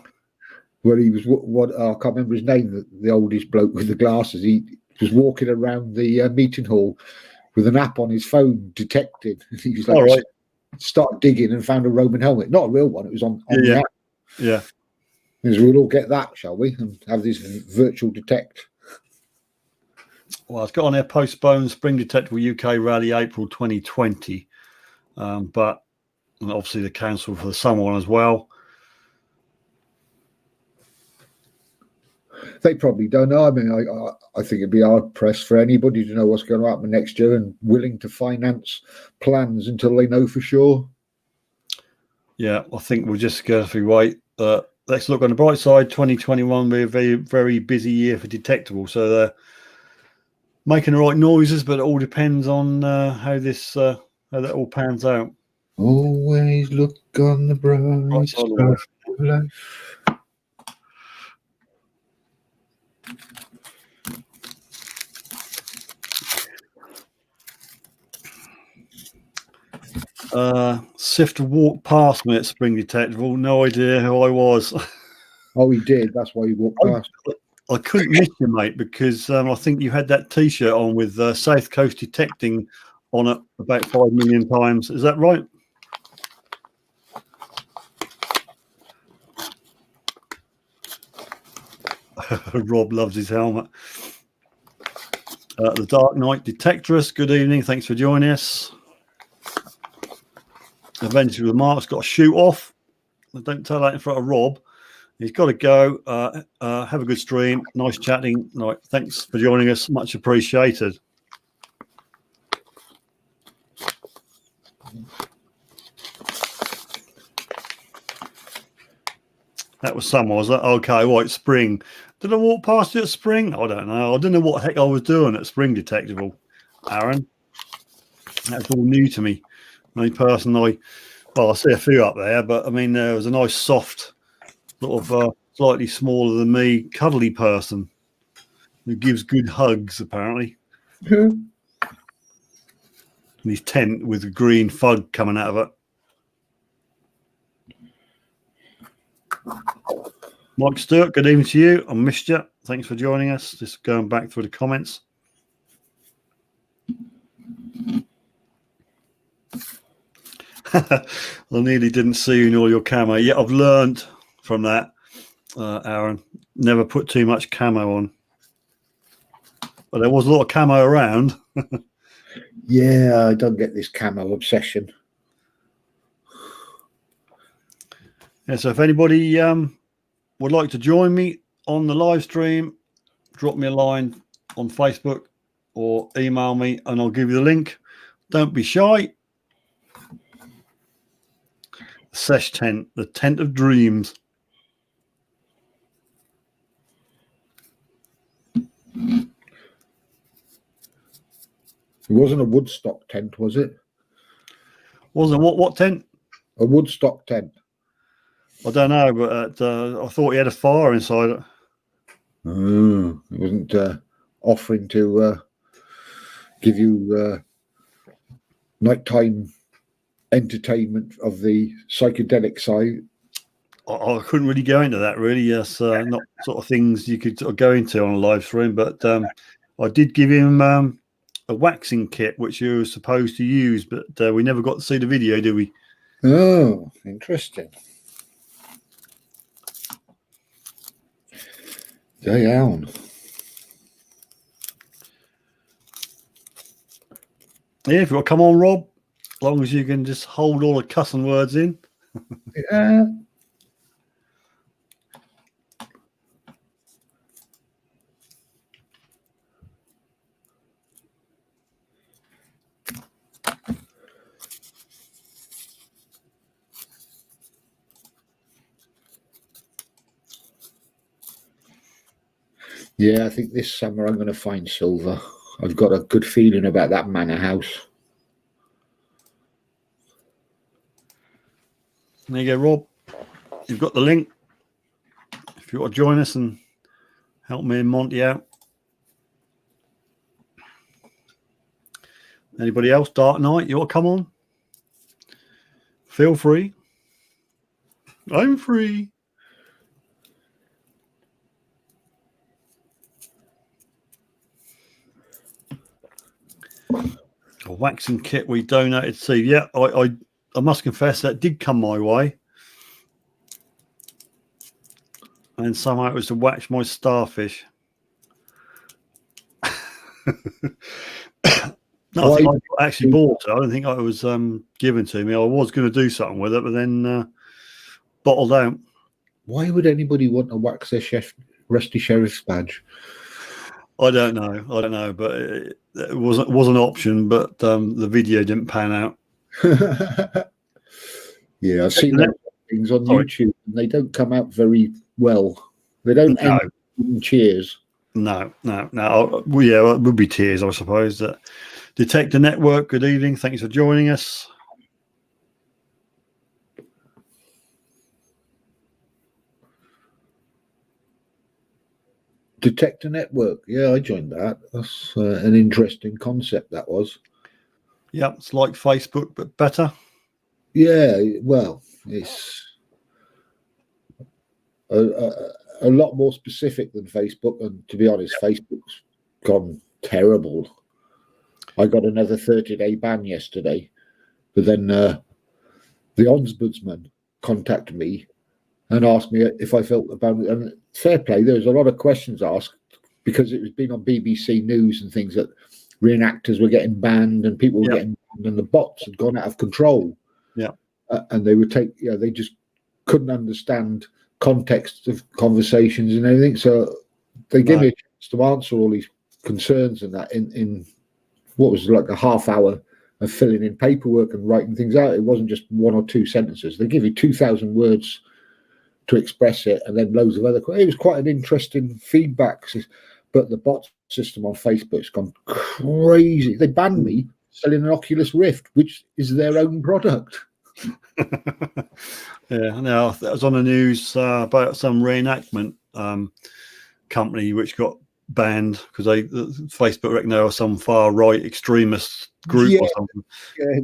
Where he was, I can't remember his name, the oldest bloke with the glasses. He was walking around the meeting hall with an app on his phone, detected. He was like, right. Start digging and found a Roman helmet. Not a real one, it was on the app. Yeah. Because we'll all get that, shall we? And have this virtual detect. Well, it's got on there postponed Spring Detectable UK Rally April 2020. But obviously the council for the summer one as well. They probably don't know. I mean, I think it'd be hard pressed for anybody to know what's going to happen next year and willing to finance plans until they know for sure. Yeah, I think we'll just carefully wait. Let's look on the bright side. 2021 will be a very, very busy year for Detectable. So they're making the right noises, but it all depends on how that all pans out. Always look on the bright side of life. Sifter walked past me at Spring Detectable. No idea who I was. Oh, he did. That's why he walked past. I couldn't miss you, mate, because I think you had that T-shirt on with South Coast Detecting on it about 5 million times. Is that right? Rob loves his helmet. The Dark Knight Detectorist. Good evening. Thanks for joining us. Adventure with Mark's got to shoot off. Don't tell that in front of Rob. He's got to go. Have a good stream. Nice chatting. Right. Thanks for joining us. Much appreciated. That was someone, was that? Okay, right, Spring. Did I walk past you at Spring? I don't know. I don't know what the heck I was doing at Spring Detectable, Aaron. That's all new to me. The only person I see a few up there, but I mean, there was a nice, soft, sort of slightly smaller than me, cuddly person who gives good hugs, apparently. In his tent with a green fug coming out of it. Mike Stewart, good evening to you. I missed you. Thanks for joining us. Just going back through the comments. I nearly didn't see you in all your camo. Yeah, I've learned from that, Aaron. Never put too much camo on. But there was a lot of camo around. Yeah, I don't get this camo obsession. Yeah, so if anybody would like to join me on the live stream, drop me a line on Facebook or email me and I'll give you the link. Don't be shy. Sesh tent, the tent of dreams. It wasn't a Woodstock tent, was it? Wasn't what tent? A Woodstock tent. I don't know, but I thought he had a fire inside it. It wasn't offering to give you nighttime entertainment of the psychedelic side. I couldn't really go into that, really. Yes, not sort of things you could sort of go into on a live stream, but I did give him a waxing kit, which you were supposed to use, but we never got to see the video, did we? Oh, interesting. Down. Yeah, if you want to come on, Rob, as long as you can just hold all the cussing words in. Yeah. Yeah, I think this summer I'm going to find silver. I've got a good feeling about that manor house. There you go, Rob. You've got the link. If you want to join us and help me and Monty out. Anybody else? Dark Knight, you want to come on? Feel free. I'm free. A waxing kit we donated to. Yeah, I must confess that did come my way. And somehow it was to wax my starfish. No, I think I actually bought it. I don't think it was given to me. I was going to do something with it, but then bottled out. Why would anybody want to wax their Rusty Sheriff's badge? I don't know, but it was an option, but the video didn't pan out. Yeah, I've seen those things on YouTube, and they don't come out very well. They don't end in cheers. No. Well, yeah, it would be tears, I suppose. Detector Network, good evening. Thanks for joining us. Detector Network. Yeah, I joined that. That's an interesting concept, that was. Yeah, it's like Facebook, but better. Yeah, well, it's a lot more specific than Facebook. And to be honest, Facebook's gone terrible. I got another 30-day ban yesterday. But then the ombudsman contacted me and asked me if I felt about it. And fair play, there was a lot of questions asked because it was been on BBC News and things that reenactors were getting banned and people were getting banned and the bots had gone out of control. Yeah. And they would they just couldn't understand context of conversations and everything. So they gave me a chance to answer all these concerns and that in what was like a half hour of filling in paperwork and writing things out. It wasn't just one or two sentences. They give you 2,000 words to express it, and then loads of other. It was quite an interesting feedback. But the bot system on Facebook's gone crazy. They banned me selling an Oculus Rift, which is their own product. Yeah, now that was on the news about some reenactment company which got banned because Facebook reckon they were some far right extremist group or something. Yeah,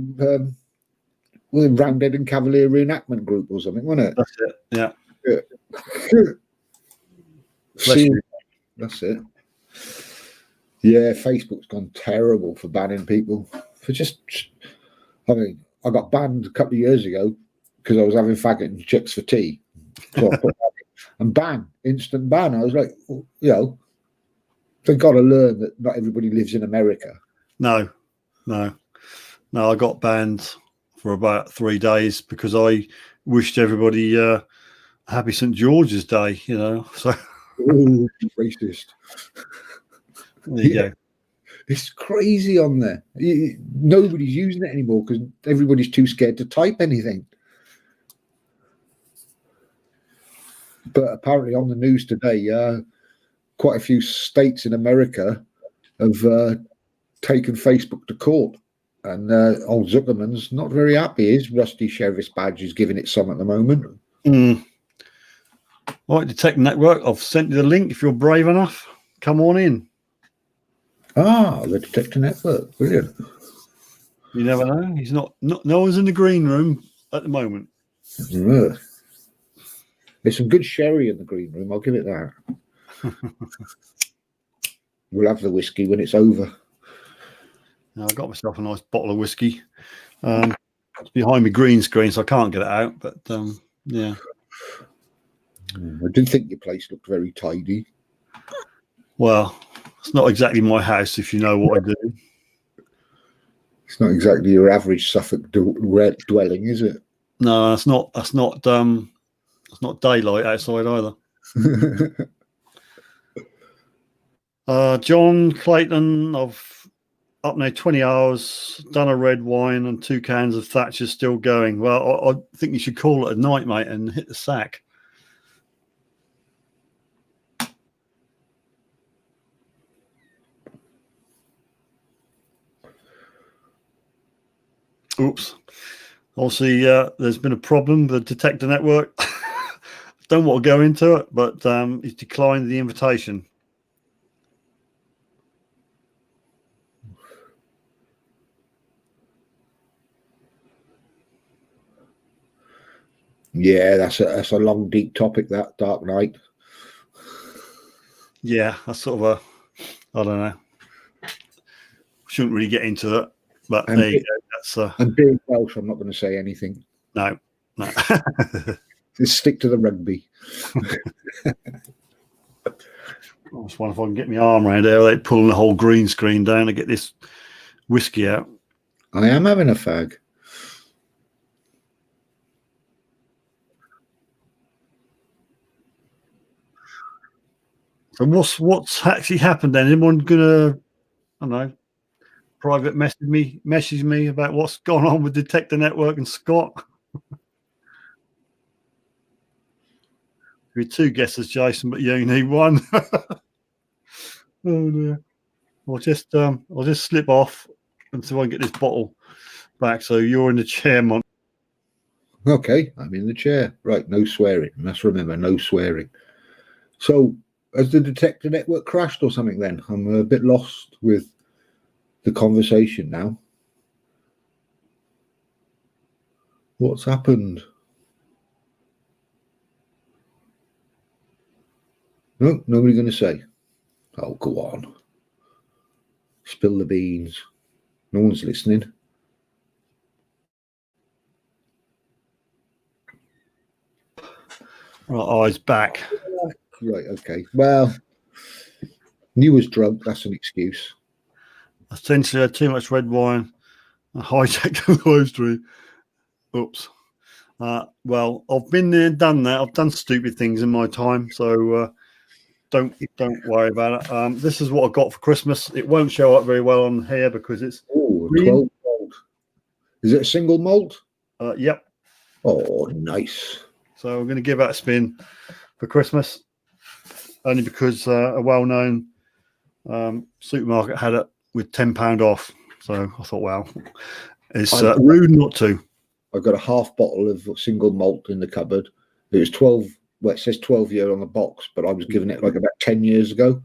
well, Roundhead and Cavalier reenactment group or something, wasn't it? That's it. Yeah. That's it. Yeah, Facebook's gone terrible for banning people. I mean, I got banned a couple of years ago because I was having faggot and chicks for tea. So I put that in. And instant ban. I was like, well, they've got to learn that not everybody lives in America. No. I got banned for about 3 days because I wished everybody happy St. George's Day, So Ooh, racist. There you go. It's crazy on there. Nobody's using it anymore because everybody's too scared to type anything. But apparently on the news today, quite a few states in America have taken Facebook to court. And old Zuckerman's not very happy. His Rusty Sheriff's badge is giving it some at the moment. Right, Detector Network, I've sent you the link. If you're brave enough, come on in. Ah, the Detector Network. Brilliant. You never know. He's not no one's in the green room at the moment. Ugh. There's some good sherry in the green room. I'll give it that. We'll have the whiskey when it's over. Now, I got myself a nice bottle of whiskey. It's behind me green screen, so I can't get it out. But yeah. I didn't think your place looked very tidy. Well, it's not exactly my house, if you know what I do. It's not exactly your average Suffolk dwelling, is it? No, that's not. That's not daylight outside either. John Clayton, I've up now 20 hours, done a red wine and 2 cans of Thatcher still going. Well, I think you should call it a night, mate, and hit the sack. Oops. Obviously, there's been a problem with the Detector Network. Don't want to go into it, but he's declined the invitation. Yeah, that's a long, deep topic, that Dark Knight. Yeah, that's sort of I don't know. Shouldn't really get into that, but there you go. That's and being Welsh, I'm not going to say anything. No. Just stick to the rugby. I just wonder if I can get my arm around there without pulling the whole green screen down to get this whiskey out. I am having a fag. So what's actually happened then? Anyone gonna, I don't know, private message me about what's gone on with Detector Network and Scott? With 2 guesses, Jason, but you only need 1. Oh dear. I'll just slip off until I get this bottle back. So you're in the chair, Mon. Okay, I'm in the chair. Right, no swearing. Must remember, no swearing. So, has the Detector Network crashed or something then? I'm a bit lost with the conversation now. What's happened? No, nobody going to say. Oh, go on. Spill the beans. No one's listening. Right, eyes back. Right, okay. Well, you was drunk. That's an excuse. Essentially, I had too much red wine. I hijacked the live stream. Oops. Well, I've been there and done that. I've done stupid things in my time, so don't worry about it. This is what I got for Christmas. It won't show up very well on here because it's 12 malt. Is it a single malt? Yep. Oh, nice. So I'm going to give that a spin for Christmas, only because a well-known supermarket had it with £10 off. So I thought, well, it's rude not to. I've got a half bottle of single malt in the cupboard. It was 12. Well, it says 12 year on the box, but I was given it like about 10 years ago.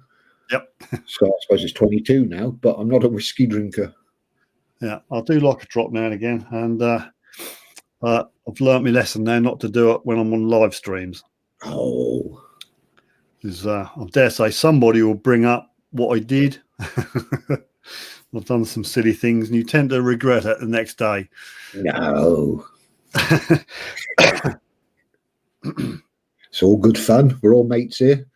Yep. So I suppose it's 22 now, but I'm not a whiskey drinker. Yeah, I do like a drop now and again. And I've learnt my lesson now not to do it when I'm on live streams. Oh. Because I dare say somebody will bring up what I did. I've done some silly things, and you tend to regret it the next day. No. It's all good fun. We're all mates here.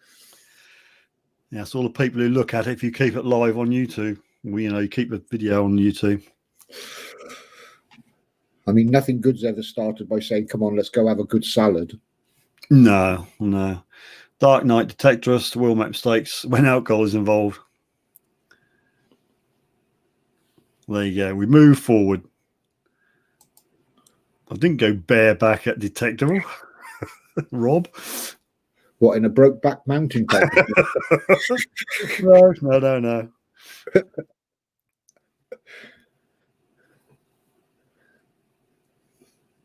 Yeah, it's all the people who look at it. If you keep it live on YouTube, you keep the video on YouTube. I mean, nothing good's ever started by saying, come on, let's go have a good salad. No. Dark Knight, Detectorist will make mistakes when alcohol is involved. There you go. We move forward. I didn't go bareback at Detector. Rob? What, in a Brokeback Mountain type of thing? No.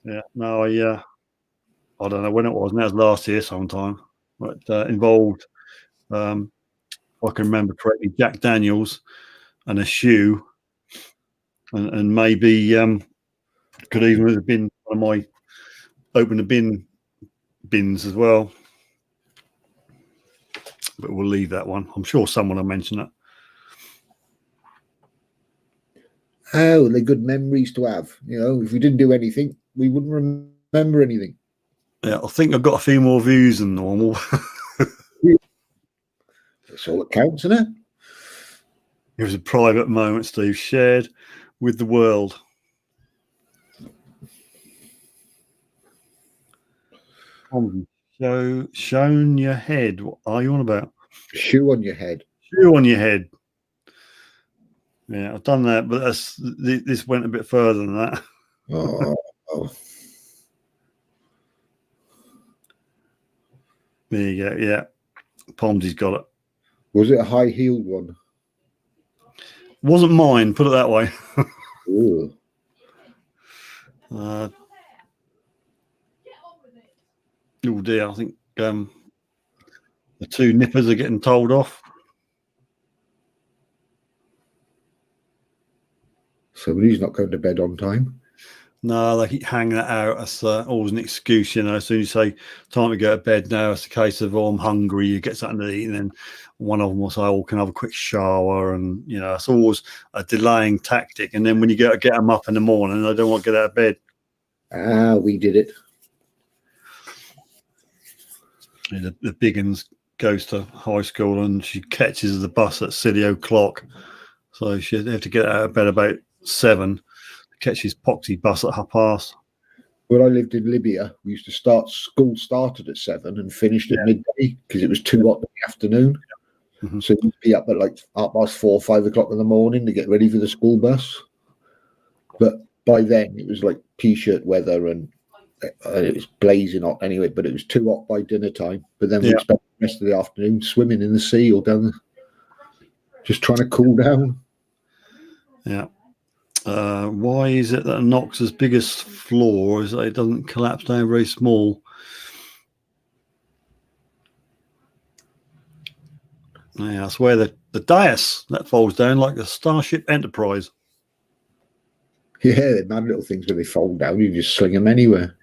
Yeah, no, I don't know when it was. And that was last year sometime. But involved, if I can remember correctly, Jack Daniels and a shoe, and maybe could even have been one of my open the bins as well. But we'll leave that one. I'm sure someone will mention that. Oh, they're good memories to have. You know, if we didn't do anything, we wouldn't remember anything. Yeah, I think I've got a few more views than normal. That's all that counts, isn't it? It was a private moment, Steve, shared with the world. Shown your head. What are you on about? Shoe on your head. Shoe on your head. Yeah, I've done that, but this went a bit further than that. Oh. There you go. Yeah, Pomsy's got it. Was it a high-heeled one? Wasn't mine, put it that way. Oh dear, I think the two nippers are getting told off. Somebody's not going to bed on time. No, they keep hanging that out. That's always an excuse, you know. As soon as you say time to go to bed now, it's a case of, oh, I'm hungry, you get something to eat, and then one of them will say, oh, can I have a quick shower? And, you know, it's always a delaying tactic. And then when you get them up in the morning, they don't want to get out of bed. We did it. Yeah, the big uns goes to high school and she catches the bus at silly o'clock. So she'd have to get out of bed about 7. Catch his poxy bus at 1:30. When I lived in Libya, we used to school started at 7 and finished at midday because it was too hot in the afternoon. Mm-hmm. So you'd be up at like 4:30, 5 o'clock in the morning to get ready for the school bus. But by then it was like t-shirt weather and it was blazing hot anyway, but it was too hot by dinner time. But then we'd spend the rest of the afternoon swimming in the sea or just trying to cool down. Yeah. Why is it that Knox's biggest flaw is that it doesn't collapse down very small? Yeah, that's where the dais that folds down like a Starship Enterprise. Yeah, they're mad little things when they fold down. You just sling them anywhere.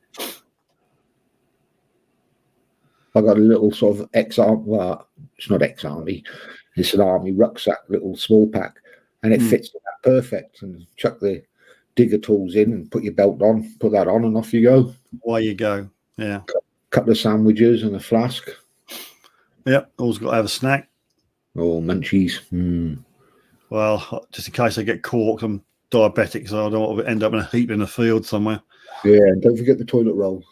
I got a little sort of ex-army. Well, it's not ex-army. It's an army rucksack, little small pack, and it fits that perfect. And chuck the digger tools in and put your belt on, put that on, and off you go. Away you go. Yeah. Couple of sandwiches and a flask. Yep. Always got to have a snack. Oh, munchies. Well, just in case I get caught, I'm diabetic, so I don't want to end up in a heap in a field somewhere. Yeah, and don't forget the toilet roll.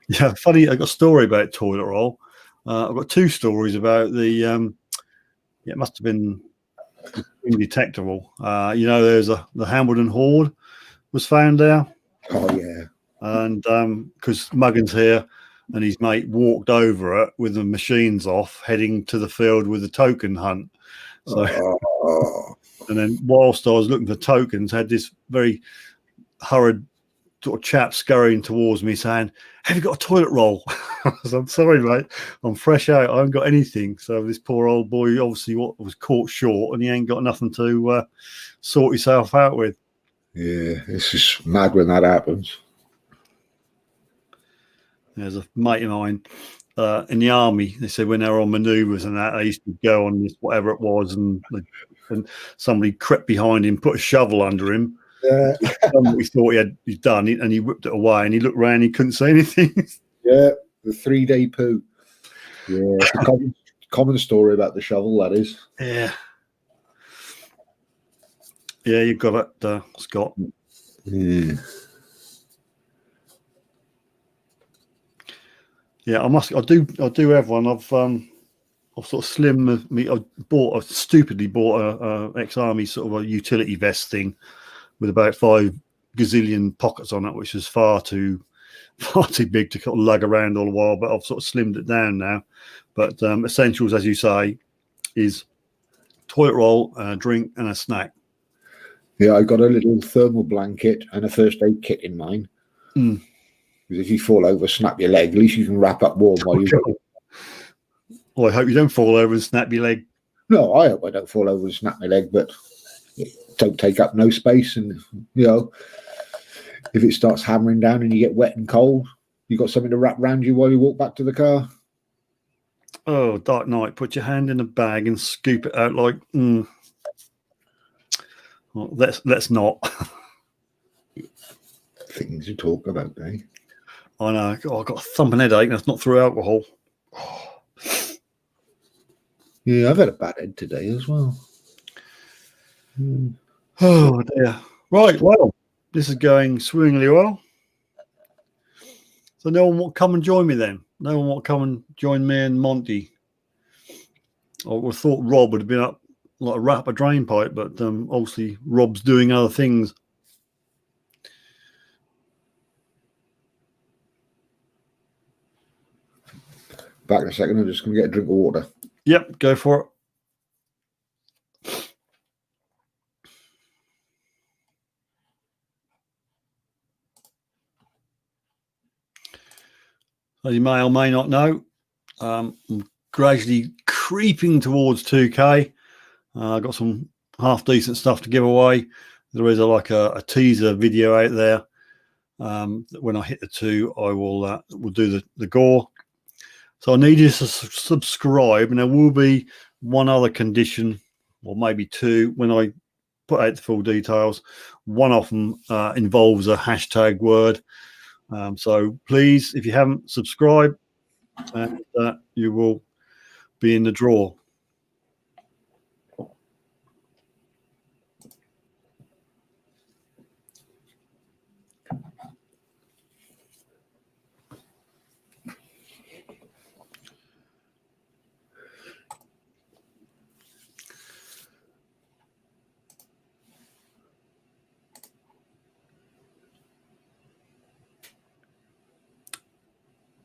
Yeah, funny. I got a story about toilet roll. I've got 2 stories about the. It must have been detectable. You know, there's the Hambledon Hoard was found there. Oh yeah. And because Muggins here and his mate walked over it with the machines off, heading to the field with the token hunt. So, and then whilst I was looking for tokens, had this very hurried sort of chap scurrying towards me saying, "Have you got a toilet roll?" So, I'm sorry, mate. I'm fresh out. I haven't got anything. So this poor old boy obviously was caught short, and he ain't got nothing to sort himself out with. Yeah, it's just mad when that happens. There's a mate of mine in the army. They said when they were on manoeuvres and that, they used to go on this whatever it was, and somebody crept behind him, put a shovel under him. Done what he thought he'd done, and he whipped it away. And he looked around, he couldn't say anything. Yeah, the 3-day poo. Yeah, it's a common story about the shovel. That is. Yeah. Yeah, you've got it, Scott. Yeah. Yeah, I do have one. I've sort of slimmed me. I stupidly bought a ex-army sort of a utility vest thing with about 5 gazillion pockets on it, which is far too big to kind of lug around all the while. But I've sort of slimmed it down now. But essentials, as you say, is toilet roll, a drink, and a snack. Yeah, I got a little thermal blanket and a first aid kit in mine. Because if you fall over, snap your leg, at least you can wrap up warm while you go. Well, I hope you don't fall over and snap your leg. No, I hope I don't fall over and snap my leg, but don't take up no space. And, if it starts hammering down and you get wet and cold, you got something to wrap around you while you walk back to the car. Oh, Dark Knight, put your hand in a bag and scoop it out like, Well, let's not. Things to talk about, eh? I know. Oh, I've got a thumping headache. That's not through alcohol. Yeah, I've had a bad head today as well. Oh, dear. Right, well, this is going swimmingly well. So no one will come and join me then? No one will come and join me and Monty? I would have thought Rob would have been up like a rat up a drain pipe, but obviously Rob's doing other things. Back in a second, I'm just going to get a drink of water. Yep, go for it. As you may or may not know, I'm gradually creeping towards 2K. I've got some half decent stuff to give away. There is a teaser video out there. When I hit the 2, I will do the gore. So I need you to subscribe, and there will be one other condition, or maybe 2, when I put out the full details. One of them involves a hashtag word. So please, if you haven't subscribed, and you will be in the draw.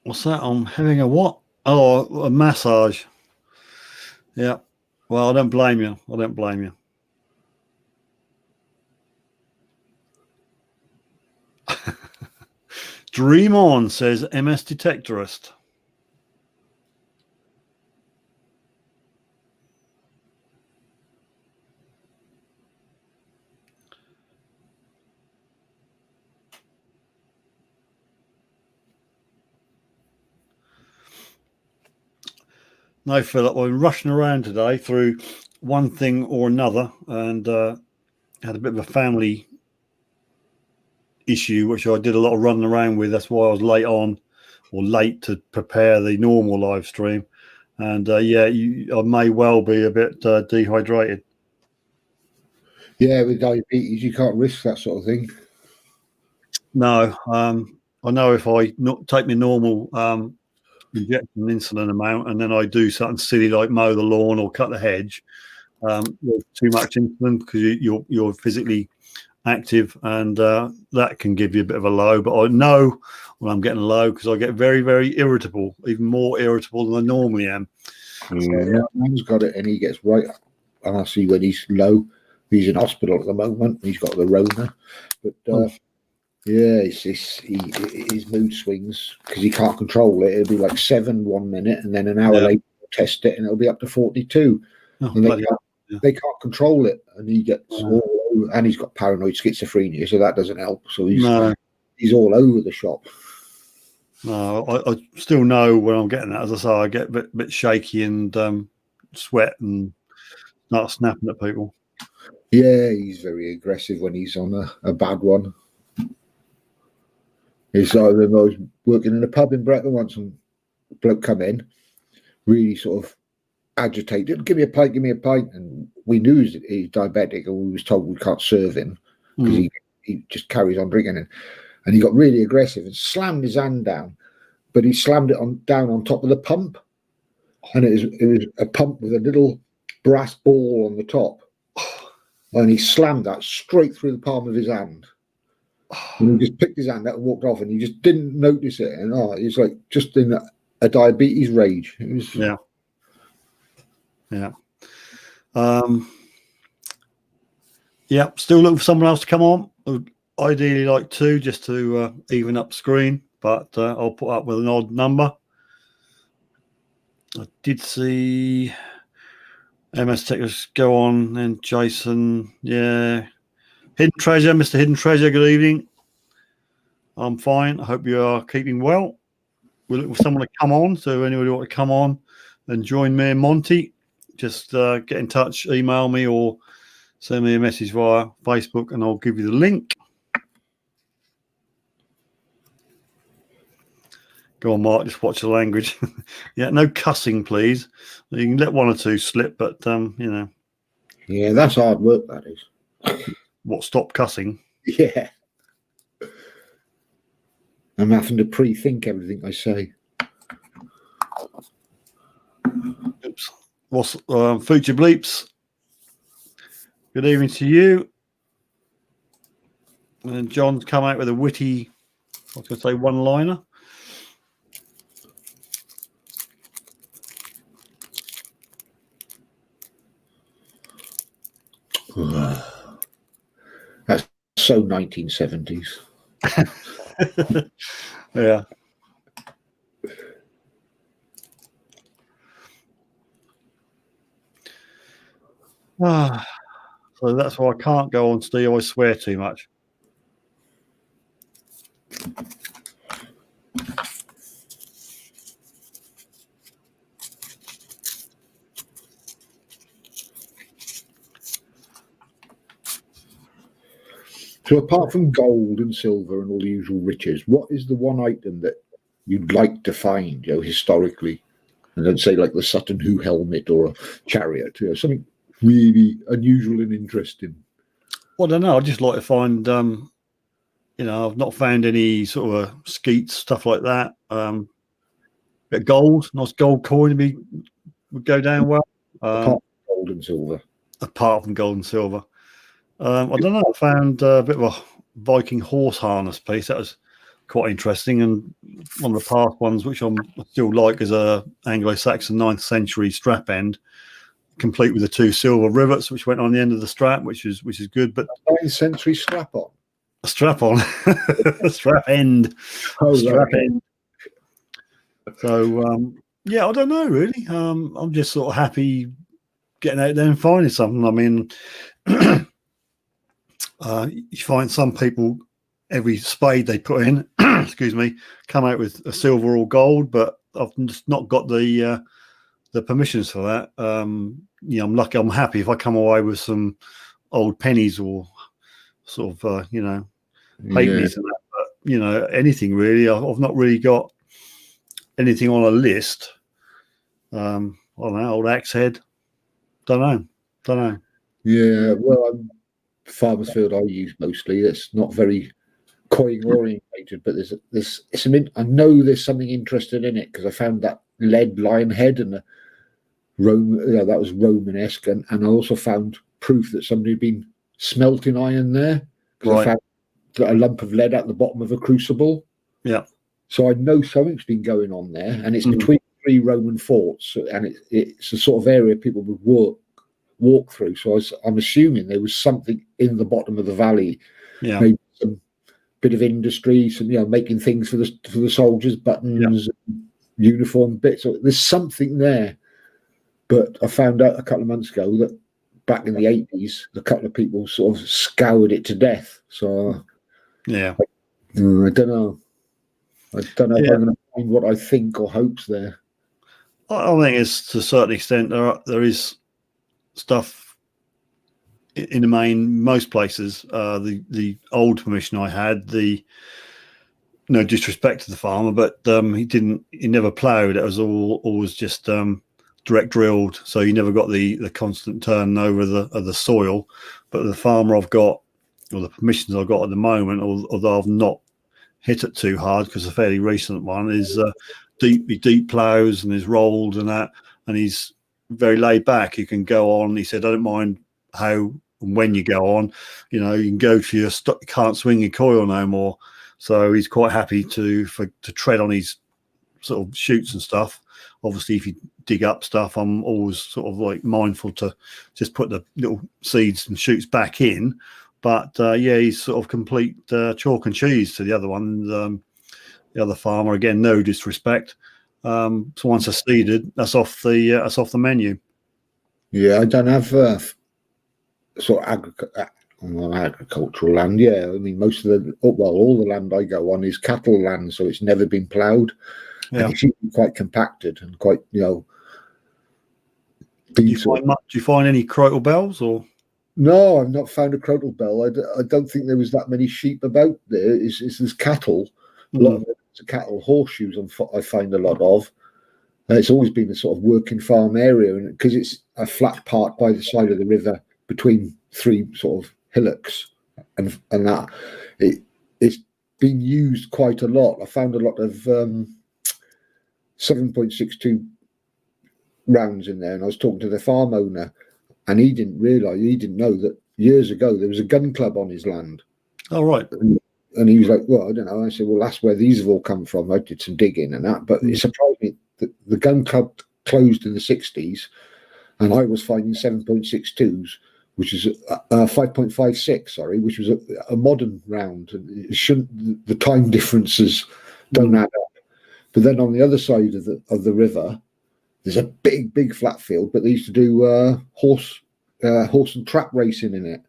What's that? I'm having a what? Oh, a massage. Yeah. Well, I don't blame you. I don't blame you. Dream on, says MS Detectorist. No, Philip, I've been rushing around today through one thing or another, and had a bit of a family issue, which I did a lot of running around with. That's why I was late to prepare the normal live stream. And I may well be a bit dehydrated. Yeah, with diabetes, you can't risk that sort of thing. No, I know if I take my normal injection insulin amount, and then I do something silly like mow the lawn or cut the hedge, there's too much insulin because you're physically active, and that can give you a bit of a low. But I know when I'm getting low because I get very, very irritable, even more irritable than I normally am. Yeah, man's got it, and he gets right. And I see when he's low, he's in hospital at the moment. He's got the Rona, but yeah, his mood swings because he can't control it. It'll be like 7 1 minute, and then an hour later we'll test it, and it'll be up to 42. And they can't control it, and he gets and he's got paranoid schizophrenia, so that doesn't help. So he's all over the shop. No, I still know when I'm getting that. As I say, I get a bit shaky and sweat and start snapping at people. Yeah, he's very aggressive when he's on a bad one. It's like I was working in a pub in Brecon once, and a bloke come in, really sort of agitated. Give me a pint, and we knew he's diabetic, and we was told we can't serve him because he just carries on drinking. And he got really aggressive and slammed his hand down, but he slammed it down on top of the pump, and it was a pump with a little brass ball on the top, and he slammed that straight through the palm of his hand. And he just picked his hand up and walked off, and he just didn't notice it. And it's like just in a diabetes rage. It was Still looking for someone else to come on. I'd ideally like 2 just to even up screen, but I'll put up with an odd number. I did see MS Detectorist, go on. And Jason, yeah. Hidden Treasure, Mr. Hidden Treasure, good evening. I'm fine. I hope you are keeping well. We're looking for someone to come on. So anybody want to come on and join me and Monty, just get in touch, email me or send me a message via Facebook and I'll give you the link. Go on, Mark, just watch the language. Yeah, no cussing, please. You can let one or two slip, but, you know. Yeah, that's hard work, that is. What, stop cussing? Yeah. I'm having to pre-think everything I say. Oops. What's Future Bleeps? Good evening to you. And John's come out with a witty, I was going to say, one-liner. That's so 1970s. Yeah. So that's why I can't go on, Steve. I swear too much. So apart from gold and silver and all the usual riches, what is the one item that you'd like to find, historically? And then say like the Sutton Hoo helmet or a chariot, something really unusual and interesting. Well, I don't know. I just like to find, I've not found any sort of skeets, stuff like that. Bit of gold, nice gold coin would go down well. Apart from gold and silver. Apart from gold and silver. I don't know. I found a bit of a Viking horse harness piece. That was quite interesting. And one of the past ones, which I still like, is a Anglo-Saxon 9th century strap end, complete with the 2 silver rivets, which went on the end of the strap, which is good. But 9th century strap on. A strap on, strap end, strap end. So yeah, I don't know really. I'm just sort of happy getting out there and finding something. I mean, you find some people every spade they put in, excuse me, come out with a silver or gold, but I've just not got the permissions for that. I'm lucky. I'm happy if I come away with some old pennies or sort of halfpennies and that. But anything really. I've not really got anything on a list. I don't know, old axe head. Don't know. Yeah, well, Farmer's Field I use mostly. It's not very coin orientated, but I know there's something interesting in it because I found that lead lion head and the that was Romanesque, and I also found proof that somebody had been smelting iron there because I found a lump of lead at the bottom of a crucible. Yeah. So I know something's been going on there, and it's between 3 Roman forts, and it's the sort of area people would walk through. So I'm assuming there was something in the bottom of the valley, maybe some bit of industry, some making things for the soldiers, buttons, uniform bits. So there's something there. But I found out a couple of months ago that back in the 80s, a couple of people sort of scoured it to death. So yeah, I don't know. I don't know if I'm going to find what I think or hope's there. I think it's to a certain extent there is stuff in the main most places. The old permission I had, no disrespect to the farmer, but he never ploughed. It was always just direct drilled, so you never got the constant turnover of the soil. But the farmer I've got, or the permissions I've got at the moment, although I've not hit it too hard because a fairly recent one is deep ploughs and is rolled and that, and he's very laid back. You can go on. He said, I don't mind how and when you go on. You can go to your can't swing your coil no more. So he's quite happy to tread on his sort of shoots and stuff. Obviously, if you dig up stuff, I'm always sort of like mindful to just put the little seeds and shoots back in. But he's sort of complete chalk and cheese to the other one. The other farmer, again, no disrespect. So once I seeded, that's off the menu. Yeah, I don't have sort of agricultural land. Yeah, I mean, most of the all the land I go on is cattle land, so it's never been ploughed, and Yeah. it's usually quite compacted and quite, Do you find much? Do you find any crotal bells or? No, I've not found a crotal bell. I don't think there was that many sheep about there. There's cattle, a lot of it's cattle horseshoes. I find a lot of. It's always been a sort of working farm area, and because it's a flat part by the side of the river between three sort of hillocks, and that it's been used quite a lot. I found a lot of 7.62 rounds in there, and I was talking to the farm owner, and he didn't know that years ago there was a gun club on his land. Oh, right. And he was like, well, I don't know. I said, well, that's where these have all come from. I did some digging and that, but it surprised me that the gun club closed in the 60s, and I was finding 7.62s, which is 5.56, sorry, which was a modern round. And it shouldn't, the time differences don't add up. But then on the other side of the river, there's a big flat field, but they used to do horse and trap racing in it.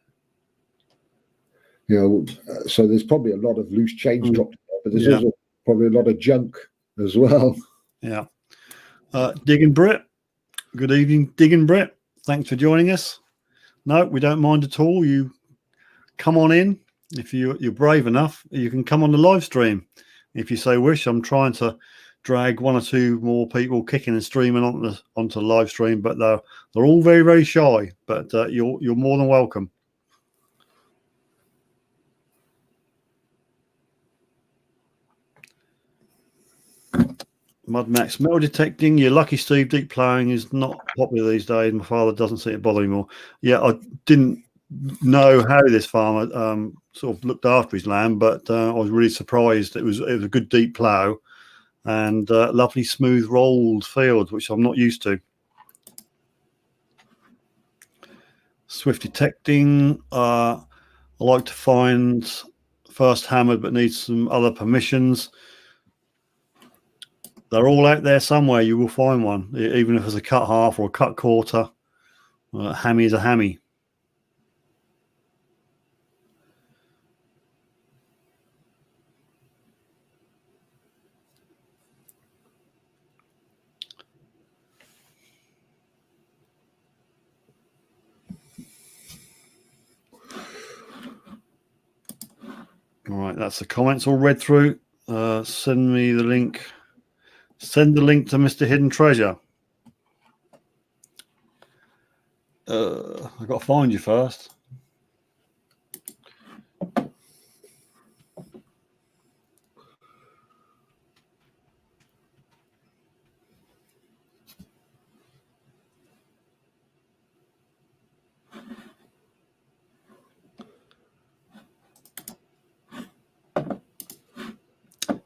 So there's probably a lot of loose chains dropped there, but there's also probably a lot of junk as well. Yeah. Digging Brit. Good evening, Digging Brit. Thanks for joining us. No, we don't mind at all. You come on in. If you're brave enough, you can come on the live stream if you so wish. I'm trying to drag one or two more people kicking and streaming onto the live stream, but they're all very, very shy. But you're more than welcome. Mud Max, metal detecting. You're lucky, Steve. Deep ploughing is not popular these days. My father doesn't seem to bother anymore. Yeah, I didn't know how this farmer sort of looked after his land, but I was really surprised. It was a good deep plough and lovely smooth rolled fields, which I'm not used to. Swift detecting. I like to find first hammered, but needs some other permissions. They're all out there somewhere. You will find one, even if it's a cut half or a cut quarter. Hammy is a hammy. All right, that's the comments all read through. Send me the link. Send the link to Mr. Hidden Treasure. I've got to find you first.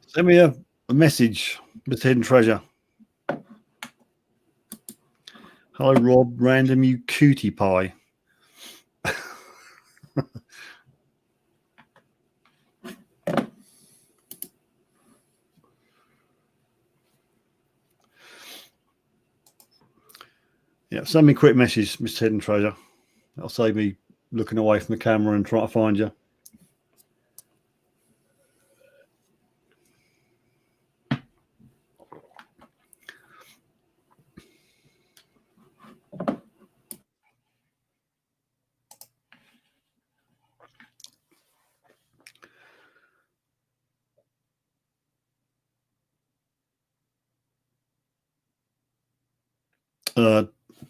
Send me a message, Mr. Hidden Treasure. Hello, Rob. Random, you cutie pie. Yeah, send me a quick message, Mr. Hidden Treasure. That'll save me looking away from the camera and trying to find you.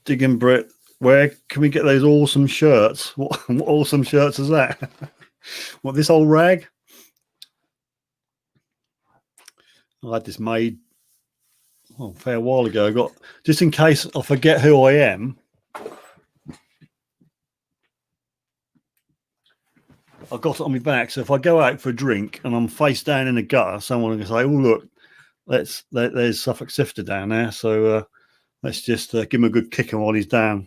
Digging Brit, where can we get those awesome shirts? What awesome shirts is that? What, this old rag? I had this made a fair while ago. I got, just in case I forget who I am, I've got it on my back. So if I go out for a drink and I'm face down in a gutter, someone can say, "Oh, look, there's Suffolk Sifter down there." So let's just give him a good kicking while he's down.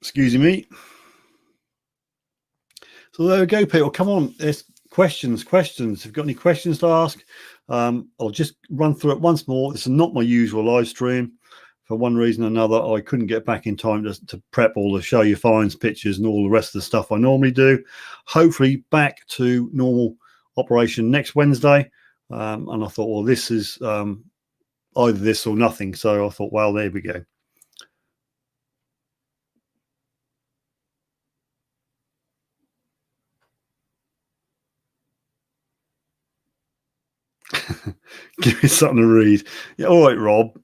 Excuse me. So there we go, people. Come on, there's questions. If you've got any questions to ask, I'll just run through it once more. This is not my usual live stream. For one reason or another, I couldn't get back in time to prep all the show your finds, pictures, and all the rest of the stuff I normally do. Hopefully back to normal operation next Wednesday. And I thought, well, this is either this or nothing. So I thought, well, there we go. Give me something to read. Yeah, all right, Rob.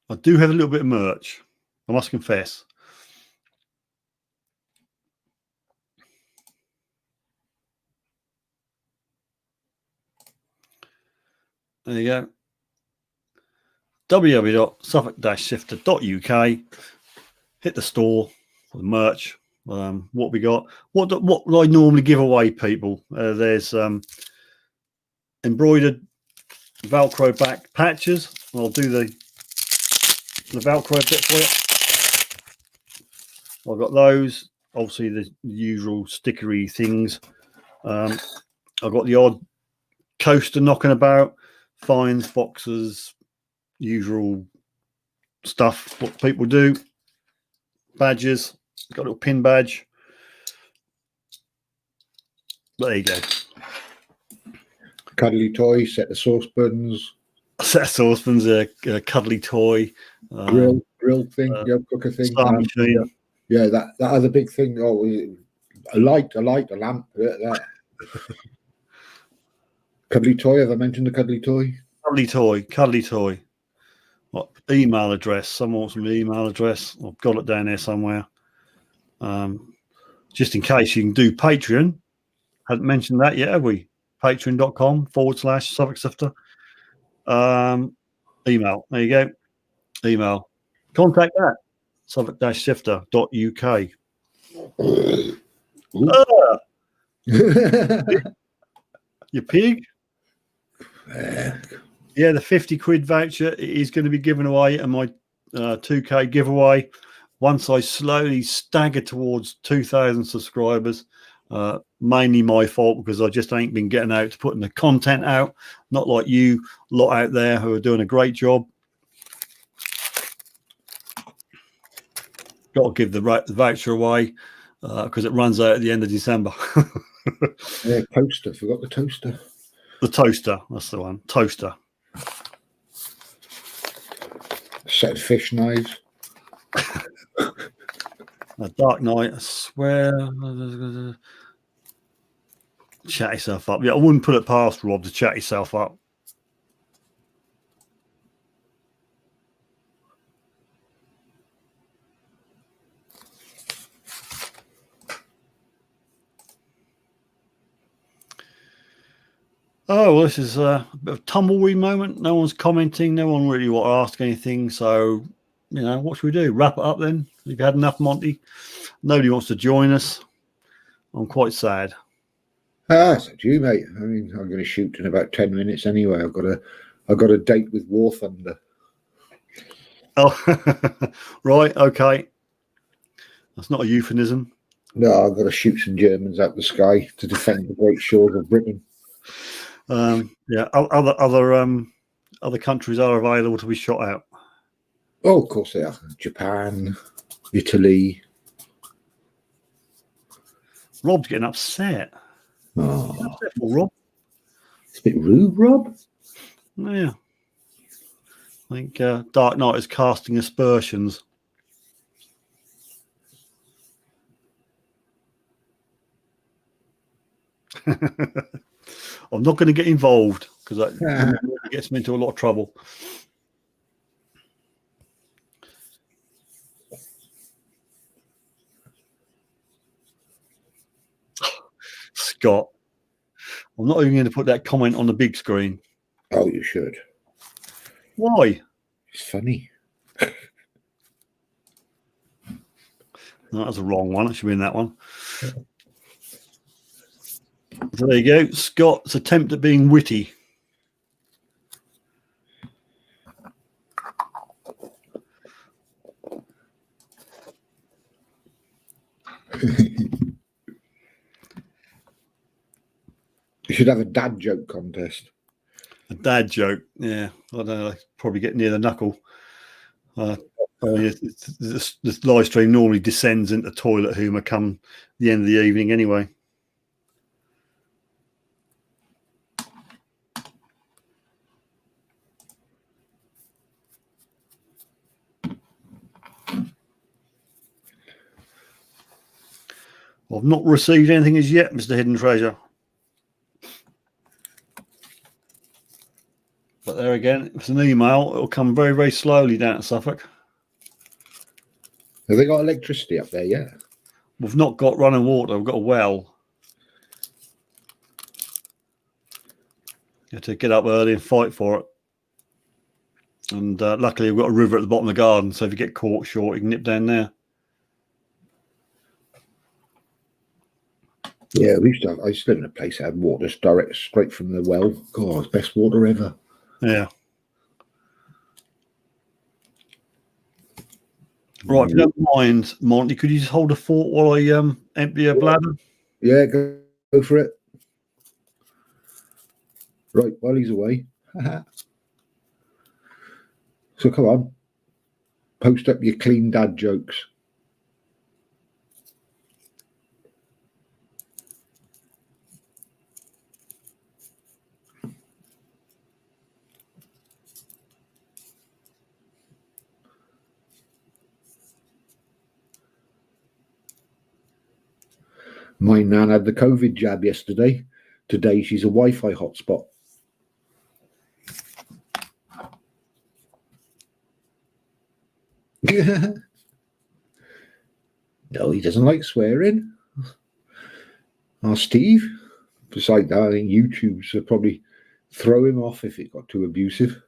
I do have a little bit of merch, I must confess. There you go. www.suffolk-sifter.uk. Hit the store for the merch. What we got? What do I normally give away, people? There's embroidered Velcro back patches. I'll do the Velcro bit for you. I've got those. Obviously, the usual stickery things. I've got the odd coaster knocking about, fines, boxes, usual stuff. What people do. Badges. Got a little pin badge. There you go. Cuddly toy, set of saucepans. A set of saucepans, a cuddly toy. Grill thing, cooker thing. Star machine. Yeah, that other big thing. Oh, a light, a lamp. That. Cuddly toy. Have I mentioned the cuddly toy? Cuddly toy. What email address? Someone wants my email address. I've got it down there somewhere. Just in case you can do Patreon. Hadn't mentioned that yet, have we? Patreon.com/Suffolk Sifter. Email. There you go. Email. Contact that. Suffolk-Sifter.uk. You pig. Yeah, the 50 quid voucher is going to be given away at my 2K giveaway once I slowly stagger towards 2,000 subscribers. Mainly my fault because I just ain't been getting out to putting the content out. Not like you lot out there who are doing a great job. Got to give the voucher away because it runs out at the end of December. Yeah, toaster. Forgot the toaster. The toaster. That's the one. Toaster. A set of fish knives. A Dark Knight. I swear. Chat yourself up. Yeah, I wouldn't put it past Rob to chat yourself up. Oh, well, this is a bit of a tumbleweed moment. No one's commenting. No one really want to ask anything. So, you know, what should we do? Wrap it up then? You've had enough, Monty. Nobody wants to join us. I'm quite sad. It's up to you, mate. I mean, I'm going to shoot in about 10 minutes anyway. I've got a date with War Thunder. Oh, right. Okay. That's not a euphemism. No, I've got to shoot some Germans out the sky to defend the great shores of Britain. Yeah. Other countries are available to be shot out. Oh, of course they are. Japan, Italy. Rob's getting upset. Oh, Upset for Rob. it's a bit rude, Rob. Yeah. I think Dark Knight is casting aspersions. I'm not going to get involved because that gets me into a lot of trouble. Scott, I'm not even going to put that comment on the big screen. Oh, you should. Why? It's funny. No, that's a wrong one. It should be in that one. So there you go. Scott's attempt at being witty. You should have a dad joke contest. A dad joke, yeah. I don't know. Probably get near the knuckle. I mean, this live stream normally descends into toilet humour come the end of the evening anyway. I've not received anything as yet, Mr. Hidden Treasure. But there again, if it's an email, it'll come very, very slowly down to Suffolk. Have they got electricity up there yet? We've not got running water. We've got a well. You have to get up early and fight for it. And luckily, we've got a river at the bottom of the garden, so if you get caught short, you can nip down there. Yeah, I used to live in a place that had water direct straight from the well. God, it's best water ever. Yeah. Right, if you don't mind, Monty, could you just hold a fort while I empty a bladder? Yeah, go for it. Right, while he's away. So come on. Post up your clean dad jokes. My nan had the COVID jab yesterday. Today she's a Wi-Fi hotspot. No, he doesn't like swearing. Oh, Steve. Besides that, I think YouTube's would probably throw him off if it got too abusive.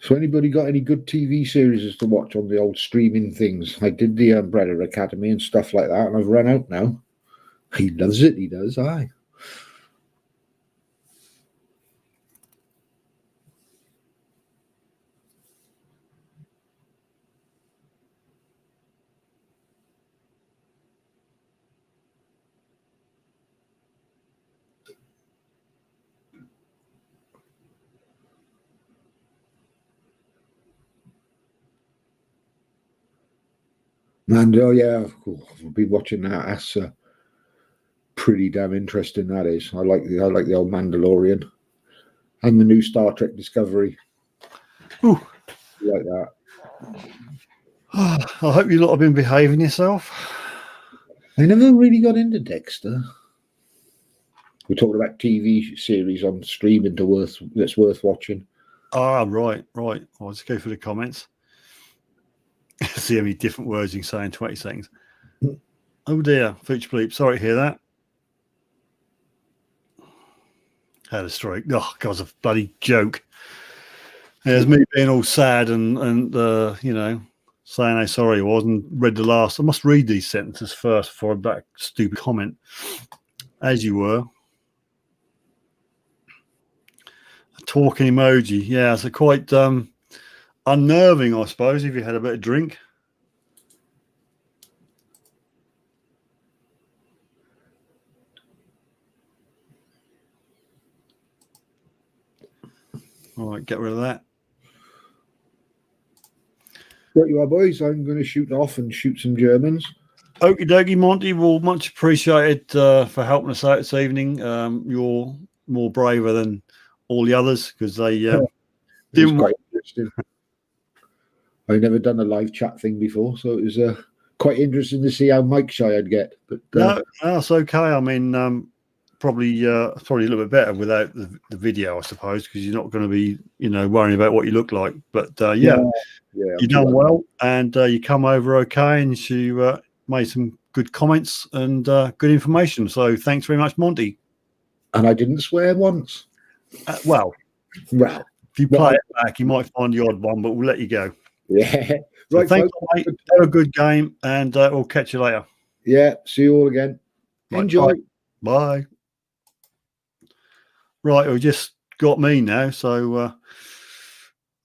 So anybody got any good TV series to watch on the old streaming things? I did the Umbrella Academy and stuff like that, and I've run out now. He loves it, he does, aye. And oh yeah, cool. I've been watching that. That's pretty damn interesting. That is. I like the old Mandalorian and the new Star Trek Discovery. Ooh. Like that. I hope you lot have been behaving yourself. I never really got into Dexter. We're talking about TV series on streaming that's worth watching. Ah, right. I'll just go through the comments. See how many different words you can say in 20 seconds. Oh dear, future bleep. Sorry to hear that. Had a stroke. Oh, God, it's a bloody joke. There's me being all sad and you know, saying how sorry I was and read the last. I must read these sentences first before I back stupid comment. As you were. A talking emoji. Yeah, so quite unnerving, I suppose, if you had a bit of drink. All right, get rid of that. Right, you are, boys. I'm going to shoot off and shoot some Germans. Okie dokie, Monty. Well, much appreciated for helping us out this evening. You're more braver than all the others because they didn't. Quite interesting. I've never done a live chat thing before, so it was quite interesting to see how mic shy I'd get. But no, it's okay. I mean, probably a little bit better without the video, I suppose, because you're not going to be, you know, worrying about what you look like. But yeah, you've done well, and you come over okay, and you made some good comments and good information. So thanks very much, Monty. And I didn't swear once. Well, if you play it back, you might find the odd one, but we'll let you go. Yeah. So right. Thanks, mate. Have a good game, and we'll catch you later. Yeah. See you all again. Right, enjoy. Bye. Right. We'll just got me now, so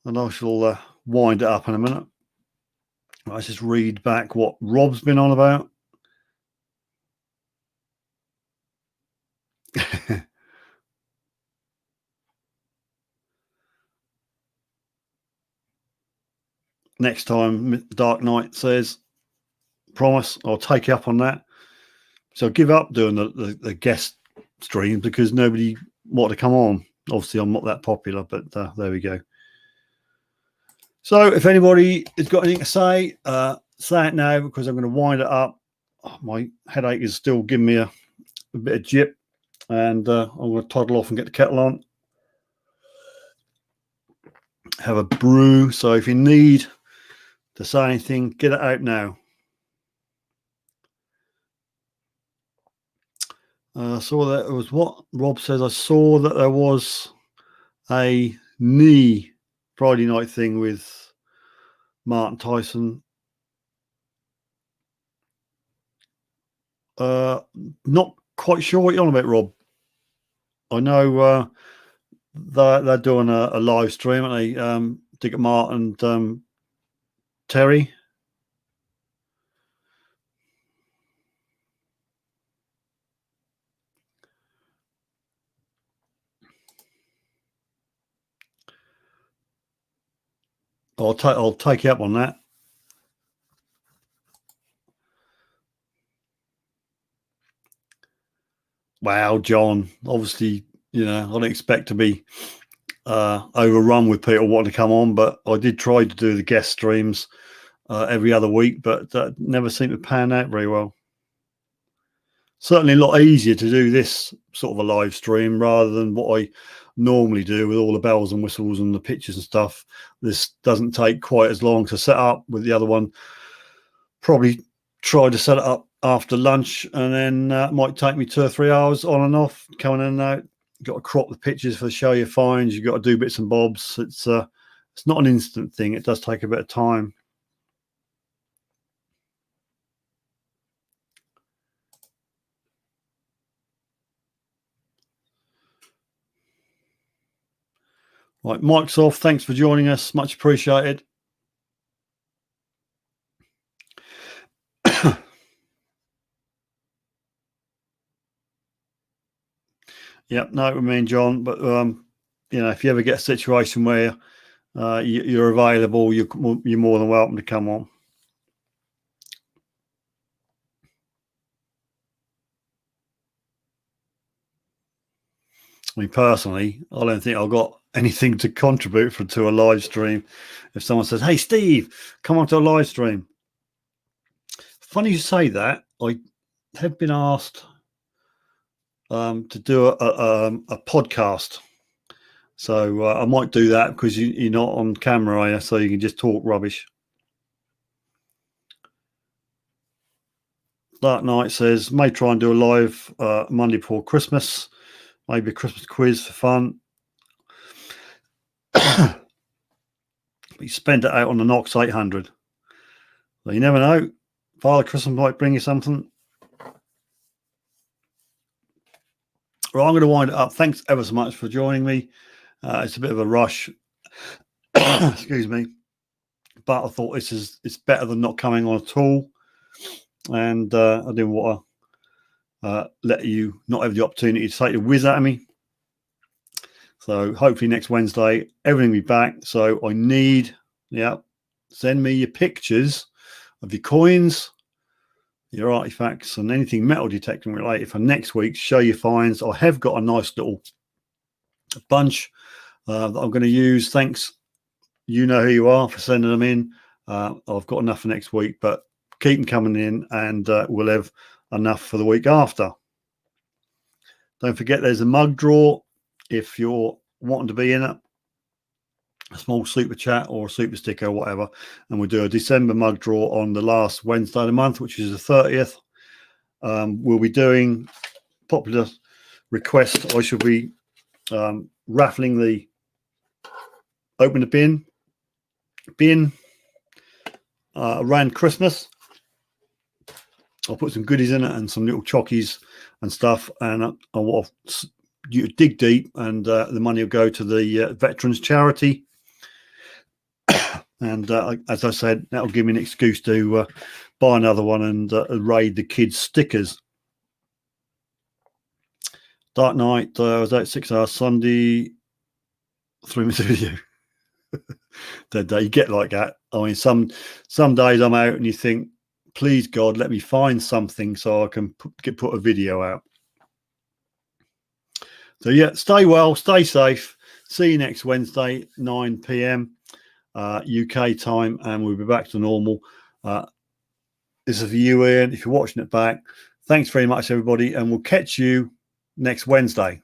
and I shall wind it up in a minute. Let's just read back what Rob's been on about. Next time Dark Knight says, promise, I'll take you up on that. So give up doing the guest stream because nobody wanted to come on. Obviously, I'm not that popular, but there we go. So if anybody has got anything to say, say it now because I'm going to wind it up. Oh, my headache is still giving me a bit of jip, and I'm going to toddle off and get the kettle on. Have a brew. So if you need to say anything, get it out now. I saw that it was what Rob says. I saw that there was a knee Friday night thing with Martin Tyson. Not quite sure what you're on about, Rob. I know they're doing a live stream, aren't they? Dick Martin and Terry. I'll take you up on that. Wow, John. Obviously, I don't expect to be overrun with people wanting to come on, but I did try to do the guest streams every other week, but that never seemed to pan out very well. Certainly a lot easier to do this sort of a live stream rather than what I normally do with all the bells and whistles and the pictures and stuff. This doesn't take quite as long to set up. With the other one, probably try to set it up after lunch, and then it might take me 2 or 3 hours on and off, coming in and out. You've got to crop the pictures for the show you find. You've got to do bits and bobs. It's not an instant thing. It does take a bit of time. Right, mic's off. Thanks for joining us. Much appreciated. Yep, no, I mean, John, but if you ever get a situation where you're available, you're more than welcome to come on. I mean, personally, I don't think I've got anything to contribute to a live stream. If someone says, "Hey, Steve, come on to a live stream," funny you say that. I have been asked to do a podcast, so I might do that because you're not on camera, are you? So you can just talk rubbish. Dark Knight says, may try and do a live Monday before Christmas, maybe a Christmas quiz for fun. You spend it out on the Knox 800. So you never know. Father Christmas might bring you something. Well, I'm going to wind it up. Thanks ever so much for joining me. It's a bit of a rush. Excuse me. But I thought it's better than not coming on at all. And I didn't want to let you not have the opportunity to take the whiz at me. So hopefully next Wednesday, everything will be back. So I need, send me your pictures of your coins, your artifacts, and anything metal detecting related for next week's Show Your Finds. I have got a nice little bunch that I'm going to use. Thanks. You know who you are for sending them in. I've got enough for next week, but keep them coming in, and we'll have enough for the week after. Don't forget there's a mug draw if you're wanting to be in it, a small super chat or a super sticker or whatever, and we'll do a December mug draw on the last Wednesday of the month, which is the 30th. We'll be doing popular request. I shall be raffling the open the bin around Christmas. I'll put some goodies in it and some little chockies and stuff, and I want to you dig deep, and the money will go to the veterans charity. And as I said, that'll give me an excuse to buy another one and raid the kids' stickers. Dark Knight, I was out 6 hours Sunday, 3 minutes video. Dead day. You get like that. I mean, some days I'm out and you think, please God, let me find something so I can put a video out. So yeah, stay well, stay safe. See you next Wednesday, 9 p.m. UK time, and we'll be back to normal. This is for you, Ian. If you're watching it back, thanks very much, everybody, and we'll catch you next Wednesday.